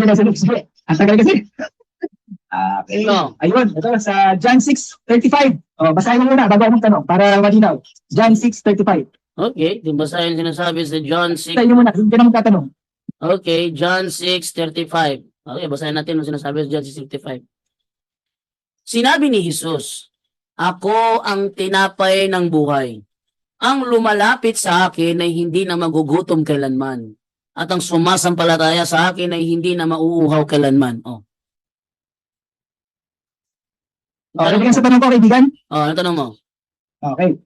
Ang tagal kasi. Okay. No. Ayun, ito sa John 6:35. Basahin mo muna bago akong tanong para malinaw. John 6:35. Okay, di ba sa yung sinasabi sa John 6? Basahin mo muna, hindi na magtatanong. Okay, John 6:35. Okay, basahin natin ang sinasabi sa John 6:35. Sinabi ni Jesus, ako ang tinapay ng buhay. Ang lumalapit sa akin ay hindi na magugutom kailanman. At ang sumasampalataya sa akin ay hindi na mauuhaw kailanman. Oh. Okay, sa tanong ko, kaibigan? Oh, ano tanong mo? Okay.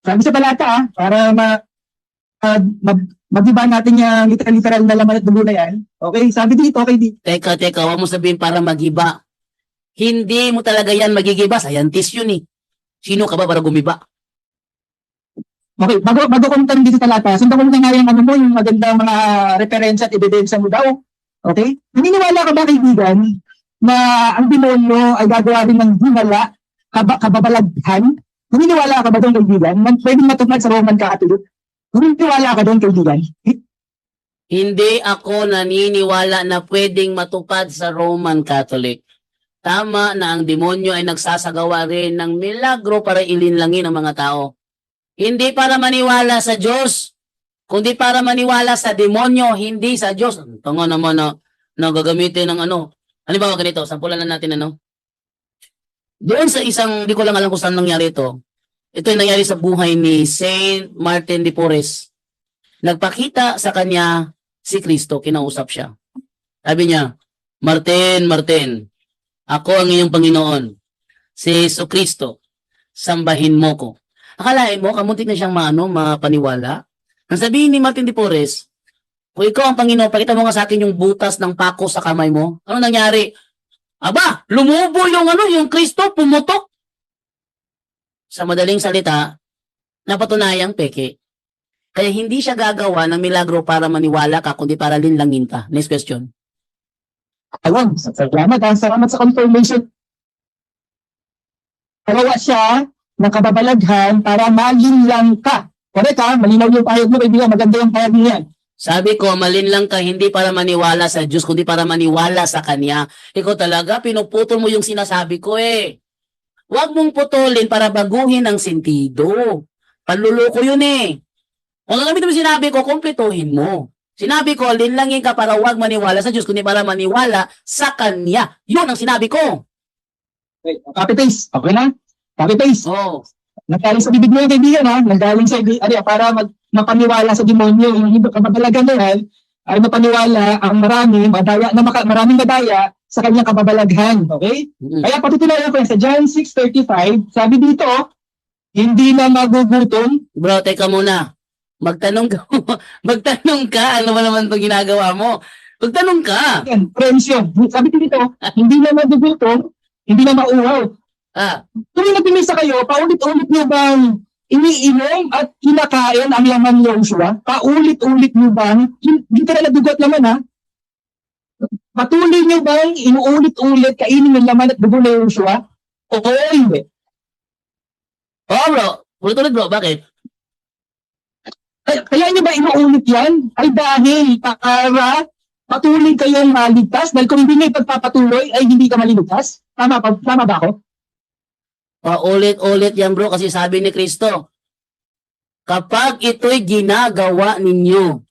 Sabi sa balata, para mag-iba natin yung literal na laman at dugo na yan. Okay, sabi dito, Teka, huwag mo sabihin para magiba. Hindi mo talaga yan magigiba. Scientist yun eh. Sino ka ba para gumiba? Okay, bago ko tanong dito sa talata, sundan ko muna nga yung yung magandang mga referensya at ebidensya mo daw. Okay? Naniniwala ka ba, kaibigan, na ang demonyo ay gagawa rin ng hinala, kababalaghan? Naniniwala ka ba doon, kaibigan? Pwedeng matupad sa Roman Catholic? Naniniwala ka doon, kaibigan? Hindi ako naniniwala na pwedeng matupad sa Roman Catholic. Tama na ang demonyo ay nagsasagawa rin ng milagro para ilinlangin ang mga tao. Hindi para maniwala sa Diyos, kundi para maniwala sa demonyo, hindi sa Diyos. Tango naman na gagamitin ng ano. Halimbawa ganito, sampulan na natin ano. Doon sa isang, di ko lang alam kung saan nangyari ito. Ito ay nangyari sa buhay ni Saint Martin de Porres. Nagpakita sa kanya si Kristo, kinausap siya. Sabi niya, Martin, ako ang iyong Panginoon, si Jesucristo, sambahin mo ko. Akalain mo, kamuntik na siyang mapaniwala. Nang sabihin ni Martin de Porres, kung ikaw ang Panginoon, pakita mo nga sa akin yung butas ng pako sa kamay mo. Ano nangyari? Aba, lumubo yung Kristo, pumutok. Sa madaling salita, napatunayang peke. Kaya hindi siya gagawa ng milagro para maniwala ka, kundi para linlangin ka. Next question. Ayun, salamat sa confirmation. Kalawa siya ng kababalaghan para malinlang ka. Correct ha? Malinaw yung pahayag mo, kaibigan. Maganda yung pahayag mo yan. Sabi ko, malinlang ka hindi para maniwala sa Diyos, kundi para maniwala sa Kanya. Ikaw talaga, pinuputol mo yung sinasabi ko eh. Huwag mong putulin para baguhin ang sentido. Panluloko yun eh. Kung gagamitin mo sinabi ko, kumpletuhin mo. Sinabi ko, linlangin ka para huwag maniwala sa Diyos, kundi para maniwala sa Kanya. Yun ang sinabi ko. Okay, copy-paste. Okay na? Copy-paste. Oh. Nanggaling sa bibig mo yung kaibigan ha? Nanggaling sa para mapaniwala sa demonyo. Yung kababalagan na yan ay mapaniwala ang maraming madaya sa kanyang kababalaghan. Okay? Kaya patutunayan ko yan sa John 6:35, sabi dito, hindi na magugutom. Bro, teka muna. Magtanong ka. Ano ba naman itong ginagawa mo? Magtanong ka. Yan, friends yun. Sabi dito, hindi na magugutom, hindi na mauhaw. Ah, Kung nagpimisa kayo, paulit-ulit niyo bang iniinom at kinakain ang laman ni Joshua? Paulit-ulit niyo bang, literal na dugo at laman ha? Patuloy niyo bang inuulit-ulit kainin yung laman at dugo ni Joshua? O hindi? Oo bro, ulit-ulit bro, bakit? Kaya niyo ba inuulit yan? Ay dahil para patuloy kayong maligtas, dahil kung hindi niyo ipagpapatuloy, ay hindi ka maliligtas? Tama ba ako? Paulit-ulit yan bro, kasi sabi ni Kristo, kapag ito'y ginagawa ninyo,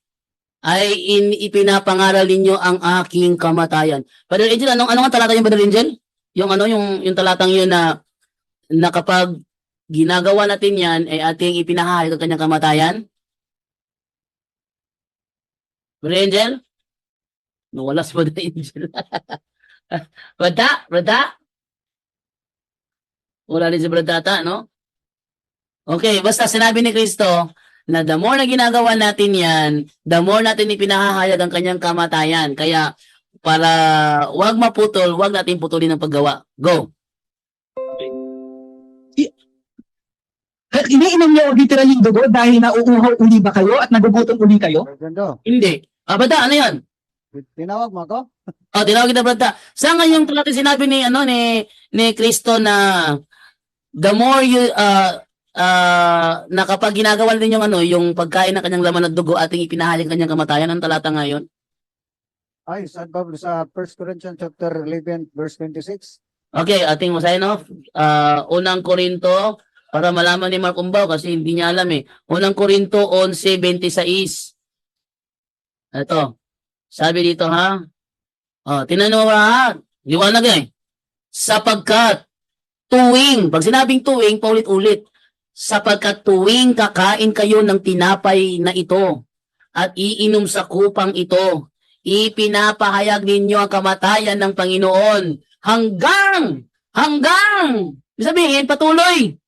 ay ipinapangaral ninyo ang aking kamatayan. Brother Angel, anong nga talata yung Brother Angel? Yung yung talatang yun na kapag ginagawa natin yan, ay ating ipinahayag ang kanyang kamatayan? Brother Angel? Nawala si Brother Angel. Brada? Wala rin si Bradata, no? Okay, basta sinabi ni Kristo na the more na ginagawa natin yan, the more natin ipinahahayag ang kanyang kamatayan. Kaya, para wag maputol, wag natin putulin ang paggawa. Go! Iniinom niyo literal yung dugo dahil nauuhaw uli ba kayo at nagugutom uli kayo? Fernando, Hindi. Brada, ano yan? tinawag mo ako? Tinawag kita, Brada. Saan nga yung talaga sinabi ni Kristo na the more you, na kapag ginagawa din yung pagkain ng kanyang laman at dugo, ating ipinahayag kanyang kamatayan, ang talata ngayon? Ay, saan ba sa 1 Corinthians chapter 11 verse 26? Okay, ating masahin off. Unang Korinto, para malaman ni Mark Umbaw kasi hindi niya alam eh. Unang Korinto 11:26. Ito. Sabi dito ha. Tinanong mo ha. Liwanag eh. Sapagkat pag sinabing tuwing, paulit-ulit. Sapagkat tuwing kakain kayo ng tinapay na ito at iinom sa kupang ito, ipinapahayag ninyo ang kamatayan ng Panginoon hanggang, ibig sabihin, patuloy,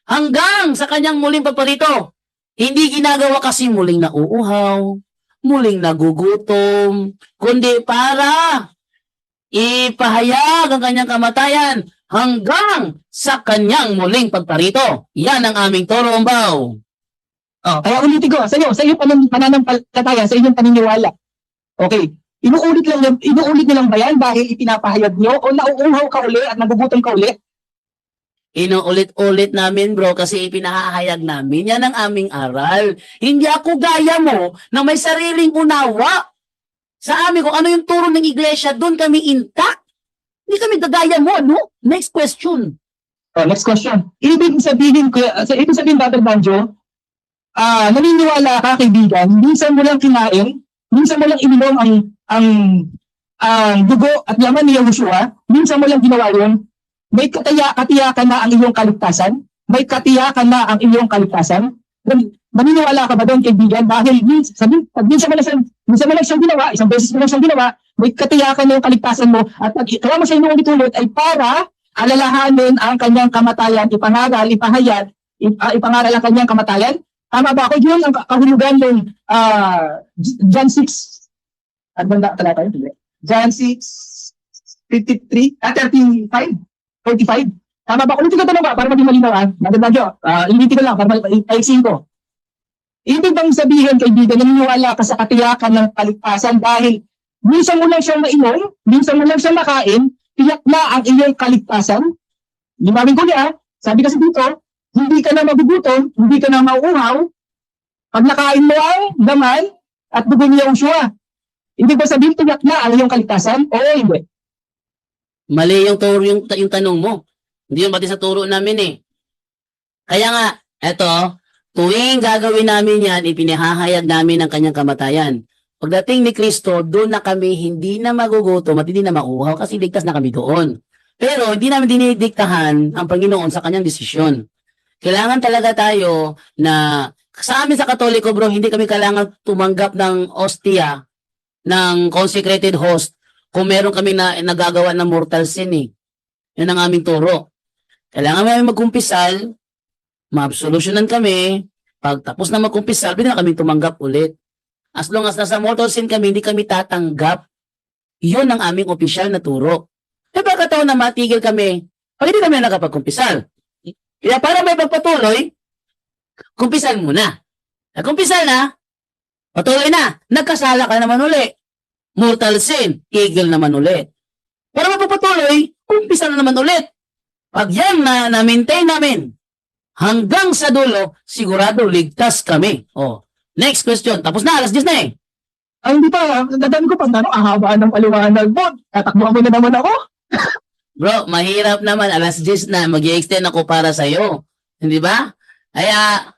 hanggang sa kanyang muling pagparito. Hindi ginagawa kasi muling nauuhaw, muling nagugutom, kundi para ipahayag ang kanyang kamatayan hanggang sa kanyang muling pagparito. Yan ang aming turo, Umbaw. Kaya ulitin ko, sa iyo pananampalataya, sa inyong paniniwala. Okay. Inuulit niyo lang ba yan dahil ipinapahayag niyo o nauuhaw ka uli at nagugutom ka uli? Inuulit-ulit namin bro kasi ipinahahayag namin. Yan ang aming aral. Hindi ako gaya mo na may sariling unawa. Sa amin kung ano yung turo ng iglesia, doon kami intact. Hindi kami gagaya mo, no? Next question. Next question. Ibig sabihin, Brother Banjo, naniniwala ka, kaibigan, minsan mo lang kinain, minsan mo lang ininom ang dugo at laman ni Joshua, minsan mo lang ginawa yun, may katiyakan na ang iyong kaligtasan? May katiyakan na ang iyong kaligtasan? Maniniwala ka ba doon, kaibigan? Dahil minsan mo lang siyang ginawa, isang beses mo lang siyang ginawa, may katiyakan na yung kaligtasan mo at kaya mo siya inuulit-ulit ay para alalahanin ang kanyang kamatayan, ipangaral ang kanyang kamatayan. Tama ba ako? Yun ang kahulugan ng John 6. Ano ba talata yun? John 6:35. 45. Tama ba? Ulitin ko ito ba? Para maging malinaw. Ulitin ko lang para maisin ko. Ibig bang sabihin, kaibigan, naniniwala ka sa katiyakan ng kaligtasan dahil minsan mo lang siyang mainom, minsan mo lang siyang makain, tiyak na ang iyong kaligtasan? Limawin ko niya, sabi kasi dito, hindi ka na magugutom, hindi ka na mauuhaw, pag nakain mo ang laman at dugo ni Joshua. Hindi ba sabihin tiyak na ang iyong kaligtasan? Oo, hindi. Mali yung turo yung tanong mo. Hindi yung pati sa turo namin eh. Kaya nga, eto, tuwing gagawin namin yan, ipinahahayag namin ang kanyang kamatayan. Pagdating ni Kristo, doon na kami hindi na magugutom at hindi na mauhaw kasi ligtas na kami doon. Pero hindi namin dinidiktahan ang Panginoon sa kanyang desisyon. Kailangan talaga tayo na, sa amin sa Katoliko bro, hindi kami kailangan tumanggap ng ostia, ng consecrated host, kung meron kami na nagagawa ng mortal sin eh. Yan ang aming turo. Kailangan namin magkumpisal, ma-absolutionan kami, pag tapos na magkumpisal, pwede na kami tumanggap ulit. As long as nasa mortal sin kami, hindi kami tatanggap. Yun ang aming opisyal na turo. E pagkataon na matigil kami, pag hindi kami nakapagkumpisal. Kaya para may pagpatuloy, kumpisal muna. Kumpisal na, patuloy na, nagkasala ka naman uli. Mortal sin, tigil naman ulit. Para mapapatuloy, kumpisal na naman ulit. Pag yan na-maintain namin, hanggang sa dulo, sigurado ligtas kami. Oh, next question. Tapos na, alas 10 na eh. Ay, hindi pa. Dadami ko pa. Ahaba ng paliwanag mo. Tatakbuhan mo na naman ako. Bro, mahirap naman. Alas 10 na. Mag-i-extend ako para sa'yo. Hindi ba? Kaya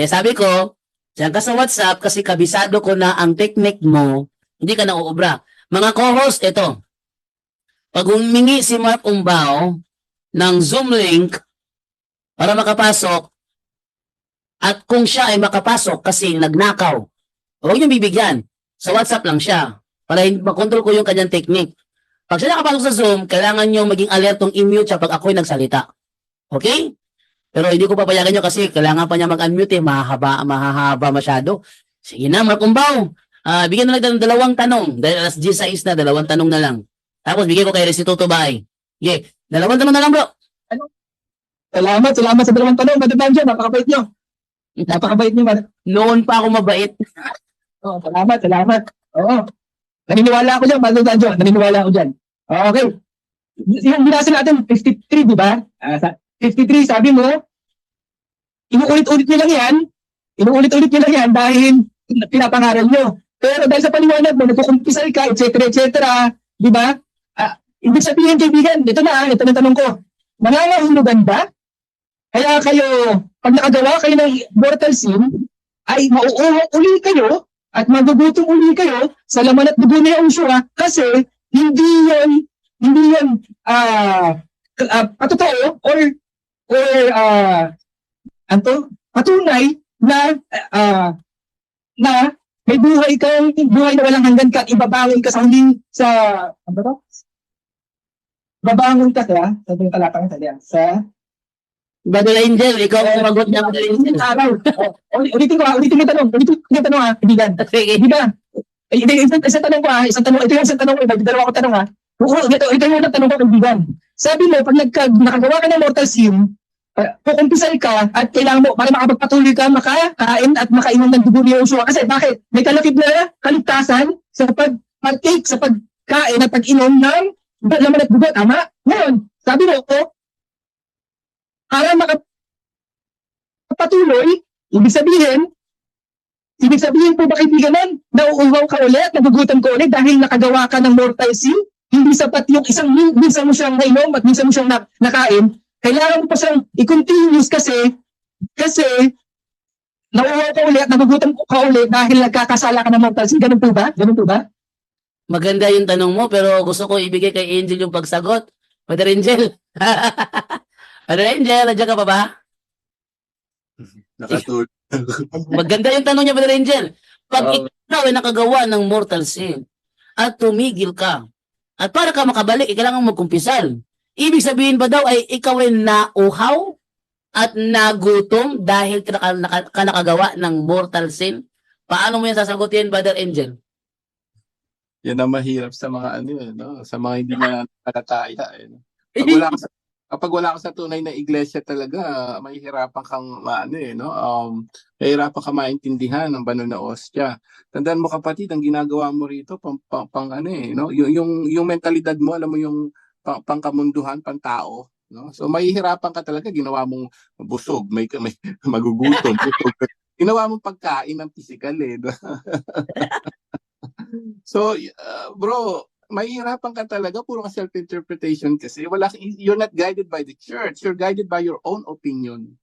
sabi ko, diyan ka sa WhatsApp kasi kabisado ko na ang technique mo, hindi ka na uubra. Mga co-host, ito. Pag humingi si Mark Umbao ng Zoom link para makapasok, at kung siya ay makapasok kasi nagnakaw, huwag niyong bibigyan. Sa WhatsApp lang siya para makontrol ko yung kanyang technique. Pag siya nakapasok sa Zoom, kailangan nyo maging alertong i-mute siya pag ako'y nagsalita. Okay? Pero hindi ko papayagan nyo kasi kailangan pa niya mag-unmute eh. Mahahaba masyado. Sige na, Mark Umbao. Bigyan na lang ng 2 tanong. Dahil alas 16 na, 2 tanong na lang. Tapos bigyan ko kay Restituto Bay. Okay, 2 tanong na lang bro. Salamat sa 2 tanong. Madam dyan, napakabait nyo. Napakabait nyo, madam. Noon pa ako mabait. Oh, salamat. Oo. Naniniwala ako dyan, madam Danjo. Naniniwala ako dyan. Okay. Yung binasa natin, 53, di ba? 53, sabi mo, inuulit-ulit nyo lang yan. Inuulit-ulit nyo lang yan dahil pinapangaral nyo. Pero dahil sa paliwanag mo, nagkukumpisal ka, etc. Di ba? Ibig sabihin, kaibigan, ito na tanong ko. Nangangahulugan ba? Kaya kayo, pag nakagawa kayo ng mortal sin, ay mauuhaw uli kayo at magugutom uli kayo sa laman at dugo ni Yahushua kasi hindi yan patotoo or patunay na may buhay na walang hanggan ka at ibabangon ka babangon ka sa yung talatang sa Brother Angel, ikaw ang magot niya, Brother Angel. araw. Ulitin yung tanong kaibigan. Sige. Di ba? Isang tanong ko ito yung isang tanong ko, may dalawa ko tanong ito yung unang tanong ko kaibigan. Sabi mo, pag nakagawa ka ng mortal sin, kukumpisal ka at kailangan mo, para makapagpatuloy ka, makakain at makainom ng dugo ni Yahushua. Kasi bakit? May kalakip na kaligtasan sa pag-partake, sa pagkain at pag-inom ng laman at dugo. Tama? Ngayon, sabi mo, para makapatuloy, ibig sabihin po ba kaibigan nun, nauuhaw ka ulit, nagugutom ka ulit dahil nakagawa ka ng mortal sin? Hindi sapat yung minsan mo siyang nainom at minsan mo siyang nakain. Kailangan mo pa siyang i-continuous kasi nauuhaw ka ulit at nagugutom ka ulit dahil nagkakasala ka ng mortal sin. Ganun po ba? Maganda yung tanong mo, pero gusto ko ibigay kay Angel yung pagsagot. Brother Angel. Brother Angel, nandiyan ka pa ba? Nakatulog. Maganda yung tanong niya, Brother Angel. Pag ikaw ay nakagawa ng mortal sin at tumigil ka, at para ka makabalik, kailangan magkumpisal. Ibig sabihin ba daw ay ikaw ay nauhaw at nagutom dahil ka nakagawa ng mortal sin? Paano mo yan sasagutin, Brother Angel? Yan ang mahirap sa mga no? Sa mga hindi na nakatataya. No? Kapag wala ka sa tunay na iglesia talaga, mahihirapan kang mahihirapan ka maintindihan ng banal na ostya. Tandaan mo kapatid, ang ginagawa mo rito no? Yung mentalidad mo, alam mo yung pangkamunduhan, pantao, no? So mahihirapan ka talaga, ginawa mong busog, may magugutom, busog. Ginawa mong pagkain ng physical no? So bro, mahihirapan ka talaga, puro ka self-interpretation kasi you're not guided by the church, you're guided by your own opinion.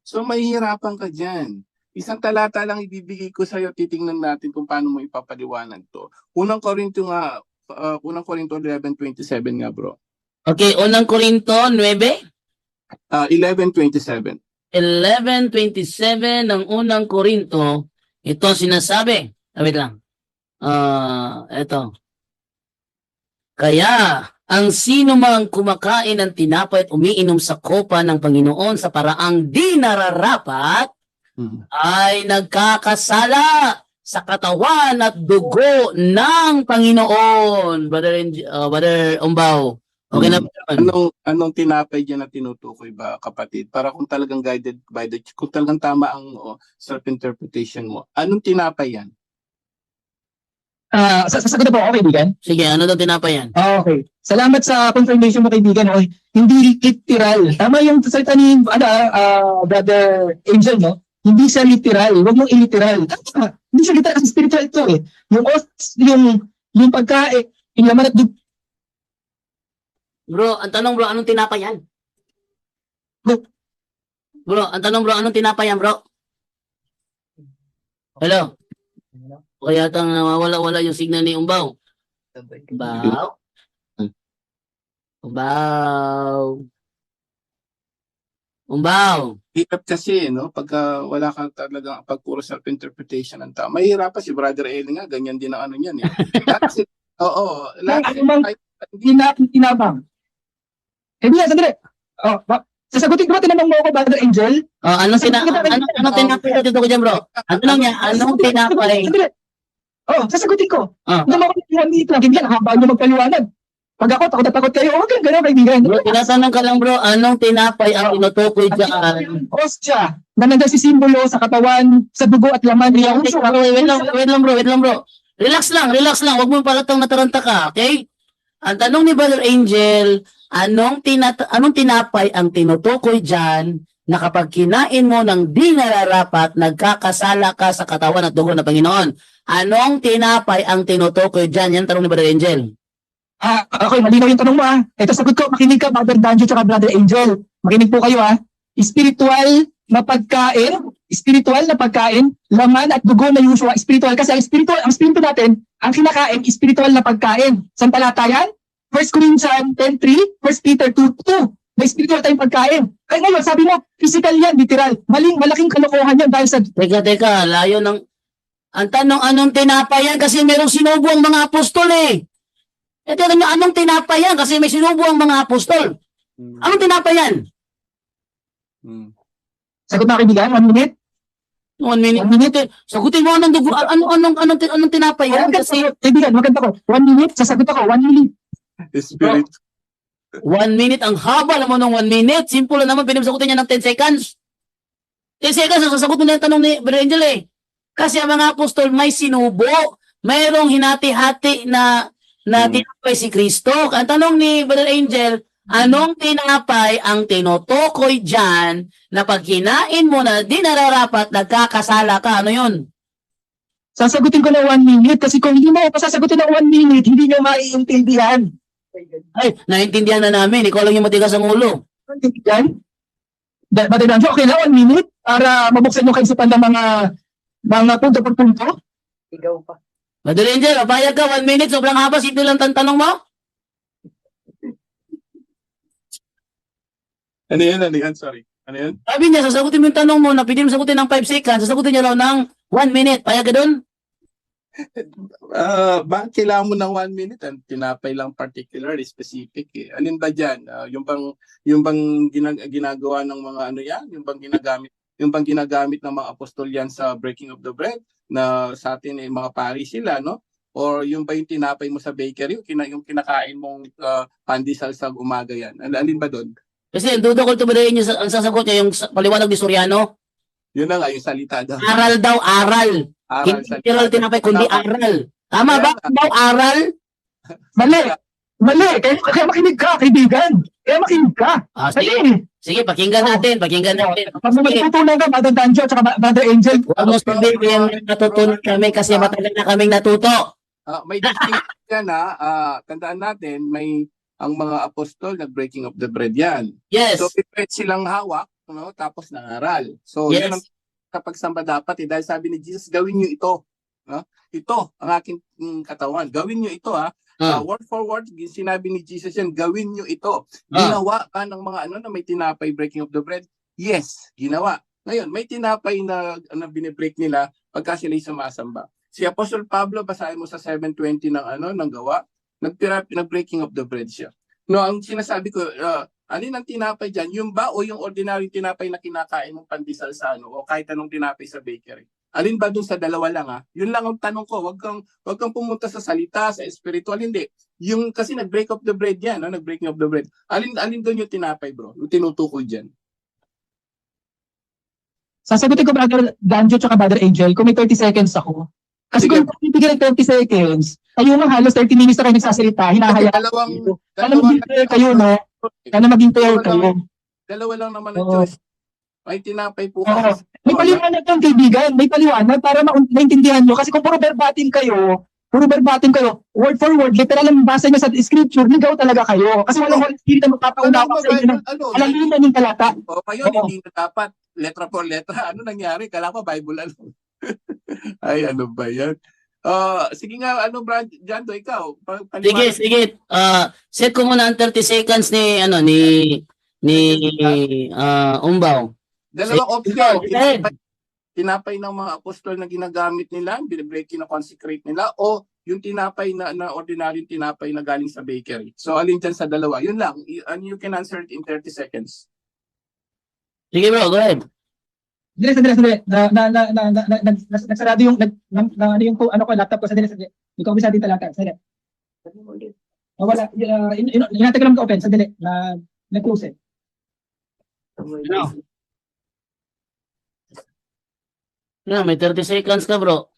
So mahihirapan ka dyan. Isang talata lang ibibigay ko sa'yo, titingnan natin kung paano mo ipapaliwanag to. Unang Korinto 11:27 nga bro. Okay, unang Korinto 9? 11:27. 11:27 ng unang Korinto, ito ang sinasabi. Wait lang. Ito. Kaya, ang sino mang kumakain ng tinapay at umiinom sa kopa ng Panginoon sa paraang di nararapat, ay nagkakasala sa katawan at dugo ng Panginoon. Brother Umbao, Okay na ba yun? Anong tinapay diyan na tinutukoy ba, kapatid? Para kung talagang guided by kung talagang tama ang self-interpretation mo. Anong tinapay yan? Sasagot na po ako, kaibigan. Sige, ano daw tinapay yan? Okay. Salamat sa confirmation mo, kaibigan. Okay. Hindi literal. Tama yung salita ni Brother Angel, no? Hindi siya literal. Huwag mong iliteral. Tama. Hindi siya literal kasi spiritual ito eh. Yung pagkain, yung laman at Bro, ang tanong bro, anong tinapay yan? Bro, ang tanong bro, anong tinapay yan bro? Hello? Kaya tang nawawala-wala yung signal ni Umbaw. Umbaw? Umbaw? Umbaw? Hirap kasi, no? Pagka wala kang talagang pag puro self-interpretation ng tao. Mahirapan si Brother Eli nga, ganyan din ang ano niyan eh. Lahat oo, lahat tinabang. Kaibigan, sandali. Sasagutin ko ba, tinanong mo ako, Brother Angel? Anong tinapay dito ko dyan bro? Ang tanong niya, anong tinapay? Sandali. Sasagutin ko. Ah. Hindi mo ako nagpihan dito. Kaibigan, haba nyo magpaliwanag. Pag ako, takot kayo. Huwag kang gano'n, kaibigan. Bro, tinatanong ka lang bro, anong tinapay ang tinutukoy dyan? Ostya, na nagsimbolo sa katawan, sa dugo at laman ni Yahushua. Wait lang bro. Relax lang. Huwag mo palatang nataranta ka, okay? Ang tanong ni Brother Angel, anong tinapay ang tinutukoy dyan na kapag kinain mo ng di nararapat, nagkakasala ka sa katawan at dugo ng Panginoon? Anong tinapay ang tinutukoy dyan? Yan tanong ni Brother Angel. Okay, malinaw yung tanong mo ha. Ito sagot ko, makinig ka, Brother Danjo at Brother Angel. Makinig po kayo ha. Spiritual na pagkain, laman at dugo na Yeshua, spiritual. Kasi ang spirito natin, ang kinakain, spiritual na pagkain. Saan talata yan? 1 Corinthians 10:3, 1 Peter 2:2. May spiritual tayong pagkain. Kaya ngayon, sabi mo, physical yan, literal. Malaking kalokohan yan dahil sa... Teka, layo ng... Ang tanong, anong tinapay yan? Kasi merong sinubo ang mga apostol eh. Teka nyo, anong tinapay yan? Kasi may sinubo ang mga apostol. Anong tinapay yan? Sagot na kaibigan, 1 minute. 1 minute. Sagutin mo anong dugo. Anong tinapay yan? Kasi Kaibigan, maganda ko. 1 minute, sasagot ako, 1 minute. Spirit. 1 minute, ang haba naman ng 1 minute. Simple lang naman, pinasagutin niya ng 10 seconds. 10 seconds, sasagot mo na yung tanong ni Brother Angel eh. Kasi ang mga apostol may sinubo. Mayroong hinati-hati na tinapay si Kristo. Ang tanong ni Brother Angel, anong tinapay ang tinutukoy dyan na pag kinain mo na di nararapat, nagkakasala ka? Ano yun? Sasagutin ko na 1 minute kasi kung hindi mo ako sasagutin ng 1 minute, hindi nyo maiintindihan. Ay, naintindihan na namin. Ikaw lang yung matigas ang ulo. Yan. Brother Danjo, okay na 1 minute para mabuksan yung kaisipan ng mga punto por punto. Brother Angel, payag ka, 1 minute, sobrang haba, simple lang tanong mo? Ano yan? Sorry. Ano yan? Sabi niya, sasagutin mo yung tanong mo na pwede mo sagutin ng 5 seconds, sasagutin niya raw ng 1 minute. Payag ka doon? Bakit kailangan mo ng 1 minute? Ang tinapay lang particular, specific eh. Alin ba dyan? Yung bang ginagawa ng mga ano yan? Yung bang ginagamit ng mga apostol yan sa breaking of the bread? Na sa atin eh, mga pari sila, no? Or yung ba yung tinapay mo sa bakery? Yung kinakain mong pandesal sa umaga yan? Alin ba doon? Kasi ang dudukol to ba niya ang sasagot niya yung paliwanag ni Soriano? Yun na nga, yung salita daw. Aral daw, aral. Aral Hindi literal tinapay, kundi aral. Tama ba? Daw aral? Mali. Kaya makinig ka, kaibigan. Kaya makinig ka. Sige, pakinggan natin. Pag matutunan ka, Brother Danjo at Brother Angel. Huwag mo sabihin, natutunan kami kasi matagal na kaming natuto. May distinction yan tandaan natin, ang mga apostol nag-breaking of the bread yan. Yes. So, pipet silang hawak, no? Tapos nangaral. So, Yes. yun ang kapagsamba dapat dahil sabi ni Jesus, gawin nyo ito. No? Ito, ang aking katawan. Gawin nyo ito word for word, sinabi ni Jesus yan, gawin nyo ito. Ginawa ka ng mga na may tinapay breaking of the bread? Yes, ginawa. Ngayon, may tinapay na binibreak nila pagka sila'y sumasamba. Si Apostol Pablo, basahin mo sa 7:20 ng gawa, nag-breaking of the bread siya. No, ang sinasabi ko, alin ang tinapay dyan? Yung ba o yung ordinary tinapay na kinakain ng pandesal sa o kahit anong tinapay sa bakery? Alin ba dun sa dalawa lang Yun lang ang tanong ko. Wag kang pumunta sa salita, sa spiritual, hindi. yung kasi nag-break of the bread yan, no? Nag-breaking of the bread. Alin doon yung tinapay, bro? Yung tinutukoy dyan. Sasagutin ko, Brother Danjo tsaka Brother Angel, kung may 30 seconds ako. Kasi Sige. kung bibigyan ng 30 seconds, kayo nga halos 30 minutes na kayo nagsasalita, hinahayaan. Sana maging fair kayo, no? Sana maging fair kayo. Dalawa lang naman ang Oo. choice. May tinapay po Oo. kasi. May paliwanag yung kaibigan, may paliwanag para maintindihan nyo. Kasi kung puro verbatim kayo, word for word, literal ang basa nyo sa scripture, ligaw talaga kayo. Kasi walang Holy Spirit na magpapaunawa sa inyo ng alam nyo na yung talata. O kayo, Oo. hindi na dapat letra for letra. Ano nangyari? Kala ko Bible ano. Ay, ano ba yan? Sige nga, ano Brad, Jando, ikaw. Sige. Set ko muna ang 30 seconds ni Umbaw. Dalawang option. Ikaw, Ed. Tinapay ng mga apostol na ginagamit nila, binibreak na consecrate nila, o yung tinapay na ordinary tinapay na galing sa bakery. So, alin dyan sa dalawa? Yun lang. And you can answer it in 30 seconds. Sige bro, go ahead. Sandali. Nagsarado yung, ano ko, laptop ko, sandali. Hindi ko bisa din talata. Sandali. Wala. Hinatay ko lang ka-open. Sandali. Na-close eh. Ano? May 30 seconds ka bro.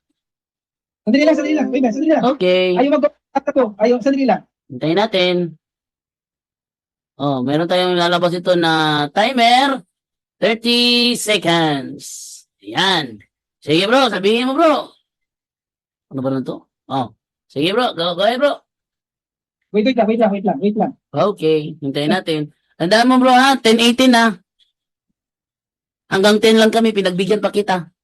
Sandali lang. Wait, sandali lang. Okay. Ayaw mag-laptop ko. Sandali lang. Hintayin natin. Meron tayong lalabas ito na timer. 30 seconds. Yan. Sige bro, sabihin mo bro. Ano ba na to? Sige bro, go ahead bro. Wait lang. Okay, hintayin natin. Tandaan mo bro ha, 10:18 na. Hanggang 10 lang kami, pinagbigyan pa kita.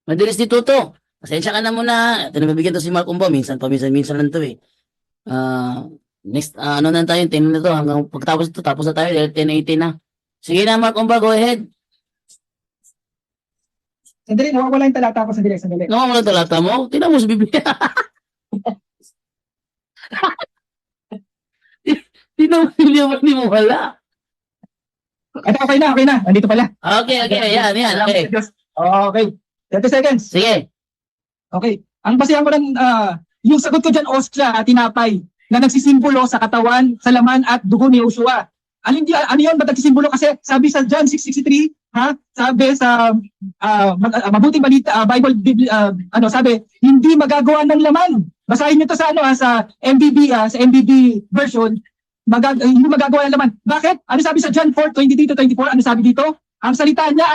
Madalis dito to. Pasensya ka na muna. Ito na mabigyan to si Mark Umbo. Minsan lang to eh. Next, ano na tayo, 10 na to. Hanggang pagtapos ito, tapos na tayo. Dahil 10:18 na. Sige na, Mark Umbo, go ahead. Sandali, nawawala yung talata ko. Sandali. Nawa mo lang talata mo. Tingnan mo sa Biblia. Tingnan mo sa Biblia mo, hindi mo wala. Okay na. Andito pala. Okay, yan. Okay. Okay. 30 seconds. Sige. Okay. Ang basehan ko ng, yung sagot ko dyan, ostya, tinapay, na nagsisimbolo sa katawan, sa laman at dugo ni Joshua. Ano yun? Ba't nagsisimbolo? Kasi sabi sa John 6:63, sabi sa mabuting balita, Bible, sabi, hindi magagawa ng laman. Basahin nyo to sa sa MBB version, hindi magagawa ng laman. Bakit? Ano sabi sa John 4:23-24? Ano sabi dito? Ang salita niya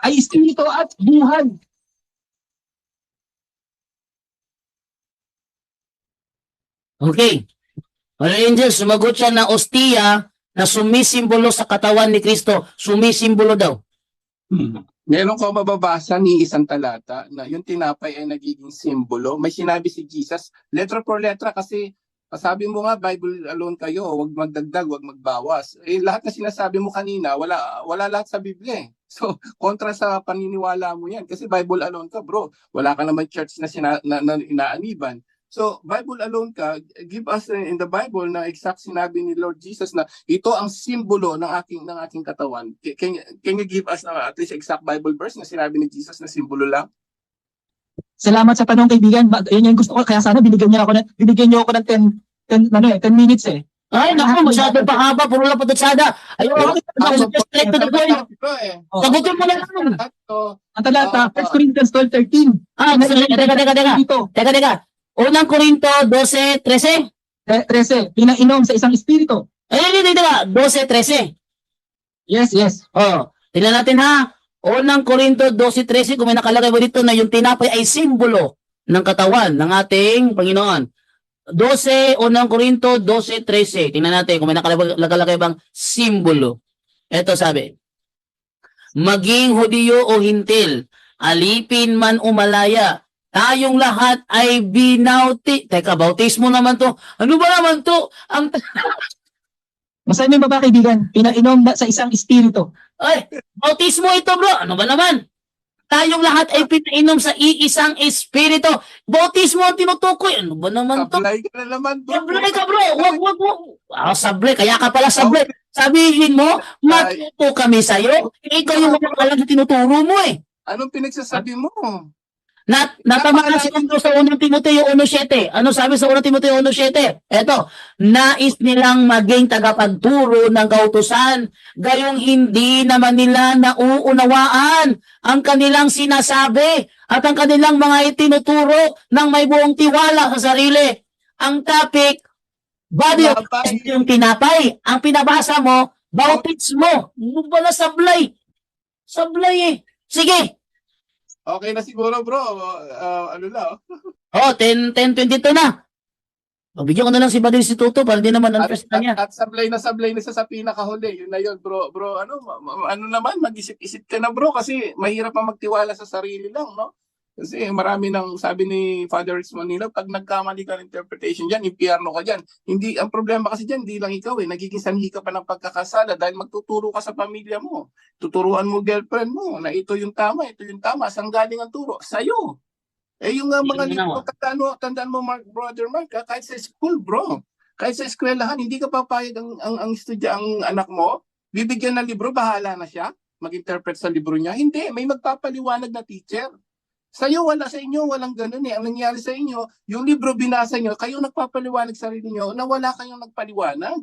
ay espiritu at buhay. Okay. Mga angels, sumagot siya na ostiya na sumisimbolo sa katawan ni Kristo. Sumisimbolo daw. Meron ko mababasa ni isang talata na yung tinapay ay nagiging simbolo. May sinabi si Jesus, letra for letra kasi sabi mo nga Bible alone kayo, wag magdagdag, wag magbawas. Lahat na sinasabi mo kanina, wala lahat sa Biblia eh. So, kontra sa paniniwala mo yan kasi Bible alone ka, bro. Wala ka naman church na inaaniban. So, Bible alone ka, give us in the Bible na exact sinabi ni Lord Jesus na ito ang simbolo ng aking katawan. Can you give us at least exact Bible verse na sinabi ni Jesus na simbolo lang? Salamat sa tanong, kaibigan. Yan yung gusto ko. Kaya sana binigyan niyo ako ng 10 minutes eh. Ay, naku, masyado pa haba. Puro lang patutsada. Ayun, just straight to the point. Sagutin mo na lang. Ang talata, 1 Corinthians 12:13. Teka. Unang Korinto 12:13. 13, pinainom sa isang espiritu. Ay, 12:13. Yes. Tingnan natin ha. Unang Korinto 12:13, kung may nakalagay mo dito na yung tinapay ay simbolo ng katawan ng ating Panginoon. Unang Korinto 12:13. Tingnan natin kung may nakalagay bang simbolo. Ito sabi, maging Hudiyo o Hintil, alipin man o malaya, tayong lahat ay Teka, bautismo naman to. Ano ba naman to? Masabi mo ba, kaibigan? Pinainom sa isang espiritu. Ay, bautismo ito bro. Ano ba naman? Tayong lahat ay pinainom sa iisang espiritu. Bautismo ang tinutukoy. Ano ba naman to? Sablay ka na naman, bro. Sablay ka bro. Wag. Sablay. Kaya ka pala sablay. Sabihin mo, matuto kami sa'yo. Ikaw yung alam sa tinuturo mo eh. Anong pinagsasabi mo? Natamaan si Undo sa 1 Timoteo 1:7. Ano sabi sa 1 Timoteo 1:7? Eto, nais nilang maging tagapagturo ng kautusan, gayong hindi naman nila nauunawaan ang kanilang sinasabi at ang kanilang mga itinuturo ng may buong tiwala sa sarili. Ang topic, body of Christ yung tinapay. Ang pinabasa mo, bautismo. Ano ba na sablay? Sablay eh. Sige. Okay na siguro, bro. Ano na, oh. Oh, 10:22 na. O, bigyan ko na lang si Badil si Tuto para hindi naman unfair sa kanya. At sablay na siya sa pinakahuli. Yun na yun, bro. Bro, ano naman, mag-isip-isip ka na, bro, kasi mahirap pa magtiwala sa sarili lang, no? Kasi marami nang sabi ni Father Rich Manila, pag nagkamali ka ng interpretation dyan, impyerno ka dyan. Hindi, ang problema kasi dyan, hindi lang ikaw nagiging sanhi ka pa ng pagkakasala dahil magtuturo ka sa pamilya mo. Tuturuan mo girlfriend mo na ito yung tama. Saan galing ang turo? Sa'yo. Yung mga Yun libro, na tandaan mo, Brother Mark, kahit sa school, bro. Kahit sa eskwelahan, hindi ka papayag ang anak mo, bibigyan ng libro, bahala na siya mag-interpret sa libro niya. Hindi, may magpapaliwanag na teacher. Sa inyo, walang ganun eh. Ang nangyari sa inyo, yung libro binasa nyo, kayo nagpapaliwanag sa sarili nyo na wala kayong nagpaliwanag.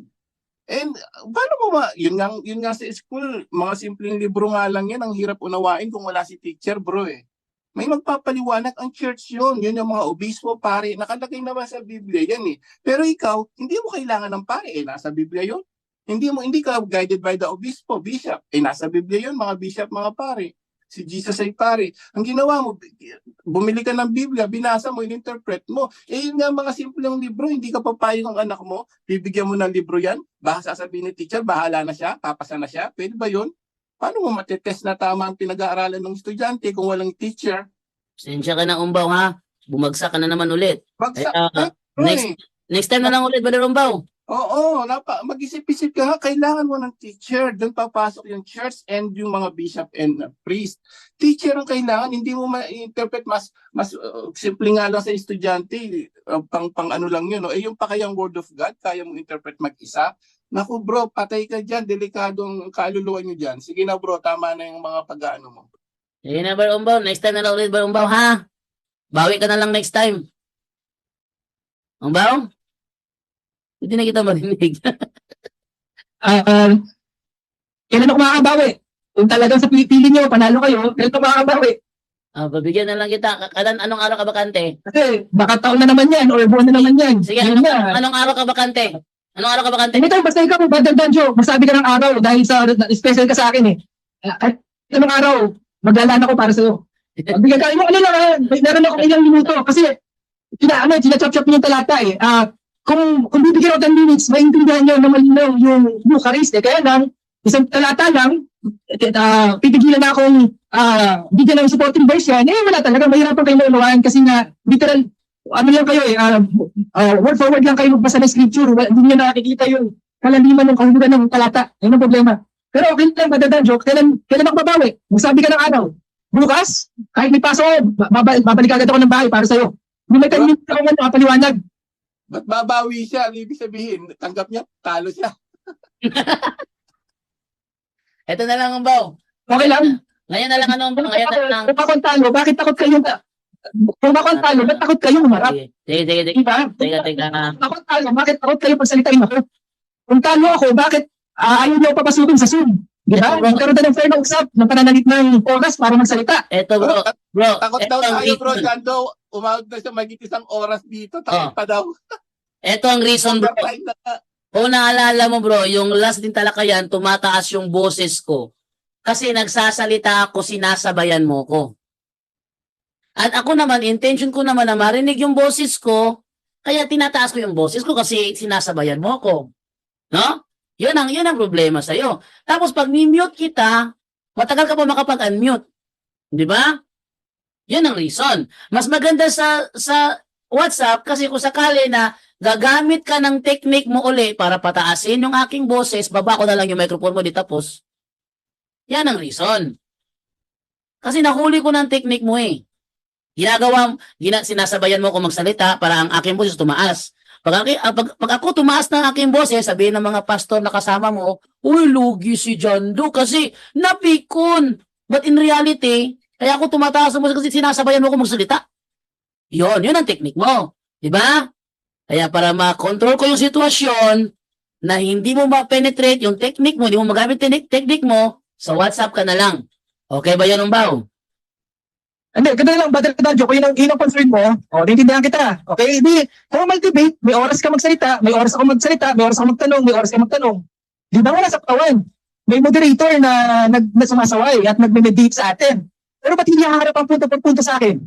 And paano mo yun nga sa school, mga simpleng libro nga lang yan, ang hirap unawain kung wala si teacher, bro eh. May magpapaliwanag ang church yun yung mga obispo, pare, nakalagay naman sa Biblia yan eh. Pero ikaw, hindi mo kailangan ng pare eh, nasa Biblia yun. Hindi ka guided by the obispo, bishop, eh nasa Biblia yun, mga bishop, mga pare. Si Jesus ay pare. Ang ginawa mo, bumili ka ng Biblia, binasa mo, in-interpret mo. Yun nga mga simpleng libro, hindi ka papayag ang anak mo, bibigyan mo ng libro yan, baka sasabihin ni teacher, bahala na siya, papasa na siya. Pwede ba yun? Paano mo matetest na tama ang pinag-aaralan ng estudyante kung walang teacher? Sensya ka na, Umbaw, ha? Bumagsak ka na naman ulit. Bagsak. Next time na lang ulit, Brother Umbaw. Oo, mag-isip-isip ka nga, kailangan mo ng teacher. Doon papasok yung church and yung mga bishop and priest. Teacher ang kailangan, hindi mo ma-interpret mas simple nga lang sa estudyante, pang ano lang yun. No? Yung pa kayang word of God, kaya mo interpret mag-isa. Naku bro, patay ka dyan, delikadong kaluluwa nyo dyan. Sige na bro, tama na yung mga pag-ano mo. Sige na, Brother Umbaw. Next time na lang ulit, Brother Umbaw, ha? Bawi ka na lang next time. Umbaw? Hindi na kita marinig. Kailan ako makakabawi? Kung talagang sa pili nyo, panalo kayo, kailan ako makakabawi? Babigyan na lang kita. Anong araw ka bakante? Kasi baka taon na naman yan or buwan na naman yan. Sige, Yun na. anong araw ka bakante? Anong araw ka bakante? Anytime, basta ikaw, Brother Danjo, masabi ka ng araw dahil sa special ka sa akin eh. At anong araw, maglalaan ako para sa'yo. Bigyan ka, ano lang, meron akong ilang minuto kasi sinachop-chop niyo yung talata eh. Kung bibigyan ako 10 minutes, maintindihan nyo na malinaw yung Eucharist. Kaya lang, isang talata lang, pipigilan na akong bigyan ng supporting verse yan, wala talaga, mahirapan kayo maunawaan kasi nga, literal, ano lang kayo word for word lang kayo magbasa ng scripture, hindi nyo nakikita yung kalaliman ng kahulugan ng talata. Yan ang problema. Pero okay lang, Madadanjo, kailan ako babawi? Magsabi ka ng araw. Bukas, kahit may paso, babalik agad ako ng bahay para sa'yo. Hindi may 10 minutes ako nga nakapaliwanag. Ba't babawi siya? Ibig sabihin, tanggap niya, talo siya. Ito na lang, Umbaw. Okay lang. Ngayon na lang, Umbaw. Ngayon na lang. Kung ako ang talo, bakit takot kayo? Kung ako ang talo, ba't takot kayo humarap? Sige. Diba? Teka. Kung ako ang talo, bakit takot kayo pagsalitain ako? Kung talo ako, bakit ayaw niyo papasukin sa Zoom? Diba? Magkaroon tayo ng fair na usap ng pananalit ng oras para magsalita. Ito, bro. Takot daw Ito ang tayo bro, reason. dyan daw, umawag na siya magiging isang oras dito, takot pa daw. Ito ang reason, bro. Overtime na nga. Kung naalala mo, bro, yung last din talakayan, tumataas yung boses ko. Kasi nagsasalita ako, sinasabayan mo ko. At ako naman, intention ko naman na marinig yung boses ko, kaya tinataas ko yung boses ko kasi sinasabayan mo ko. No? Yun ang problema sa'yo. Tapos pag ni-mute kita, matagal ka pa makapag-unmute. Di ba? Yun ang reason. Mas maganda sa WhatsApp kasi kung sakali na gagamit ka ng technique mo uli para pataasin yung aking boses, baba ko na lang yung microphone mo di tapos. Yan ang reason. Kasi nahuli ko ng technique mo eh. Sinasabayan mo ko magsalita para ang aking boses tumaas. Pag ako tumaas ng aking boses, sabihin ng mga pastor na kasama mo, uy, lugi si Jando kasi napikon. But in reality, Kaya ako tumataas mo kasi sinasabayan mo ko magsalita. Yun ang technique mo. Di ba? Kaya para ma-control ko yung sitwasyon na hindi mo ma-penetrate yung technique mo, hindi mo magamit technique mo, sa WhatsApp ka na lang. Okay ba yan, Umbaw? Hindi, ganun lang, Brother Danjo, kung yun ang concern mo, naiintindihan kita. Okay, di, formal debate, may oras ka magsalita, may oras ako magsalita, may oras ako magtanong, may oras ka magtanong. Di ba wala sa katawan? May moderator na sumasaway at nagme-mediate sa atin. Pero ba't hindi haharap ang punto por punto sa akin?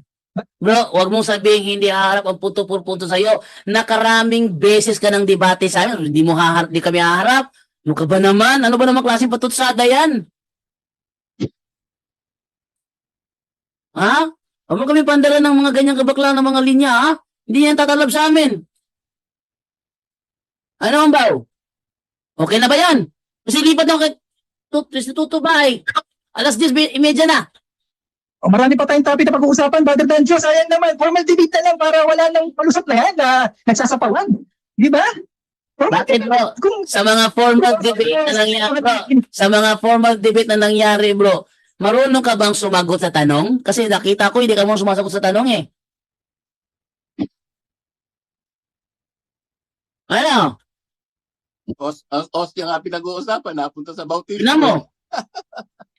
Bro, wag mong sabihin hindi haharap ang punto por punto sa'yo. Nakaraming beses ka ng debate sa amin. Hindi mo haharap, hindi kami haharap. Ano ka ba naman? Ano ba naman klaseng patutsada yan? Ha? Huwag mo kami pandala ng mga ganyang kabakla ng mga linya, ha? Hindi yan tatalab sa amin. Ano, Umbaw? Okay na ba yan? Kasi lipat na kay Instituto Bahay. Alas 10:30 na. O marami pa tayong topic na pag-uusapan, Brother Danjo, sayang naman, formal debate na lang para wala nang palusot na yan na nagsasapawan. Di ba? Formal Bakit, bro? Kung Sa mga formal debate na nangyari, bro. Sa mga formal debate na nangyari, bro. Marunong ka bang sumagot sa tanong? Kasi nakita ko hindi ka mo sumasagot sa tanong eh. Ano? Ostia nga pinag-uusapan, napunta sa bautismo. Tignan mo.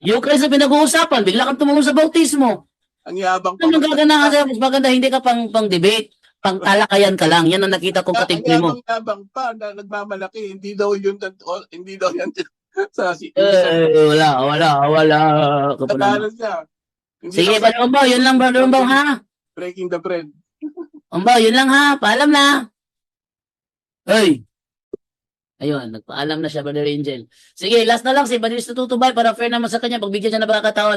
Yung Christ na pinag-uusapan, bigla kang tumulong sa bautismo. Ang yabang pa. Ano gaganahan sa'yo? Mas maganda, hindi ka pang debate. Pang talakayan ka lang. Yan ang nakita kong Ang katigli mo. yabang pa na nagmamalaki, hindi daw yan sa Wala. Natalo siya. Hindi Sige, daw- Brother Umbaw, yun lang, Brother Umbaw, ha? breaking the bread. Umbaw, yun lang, ha? Paalam na. Hey! Ayun, nagpaalam na siya, Brother Angel. Sige, last na lang si Brother Instituto Bay para fair naman sa kanya. Pagbigyan siya ng pagkakataon.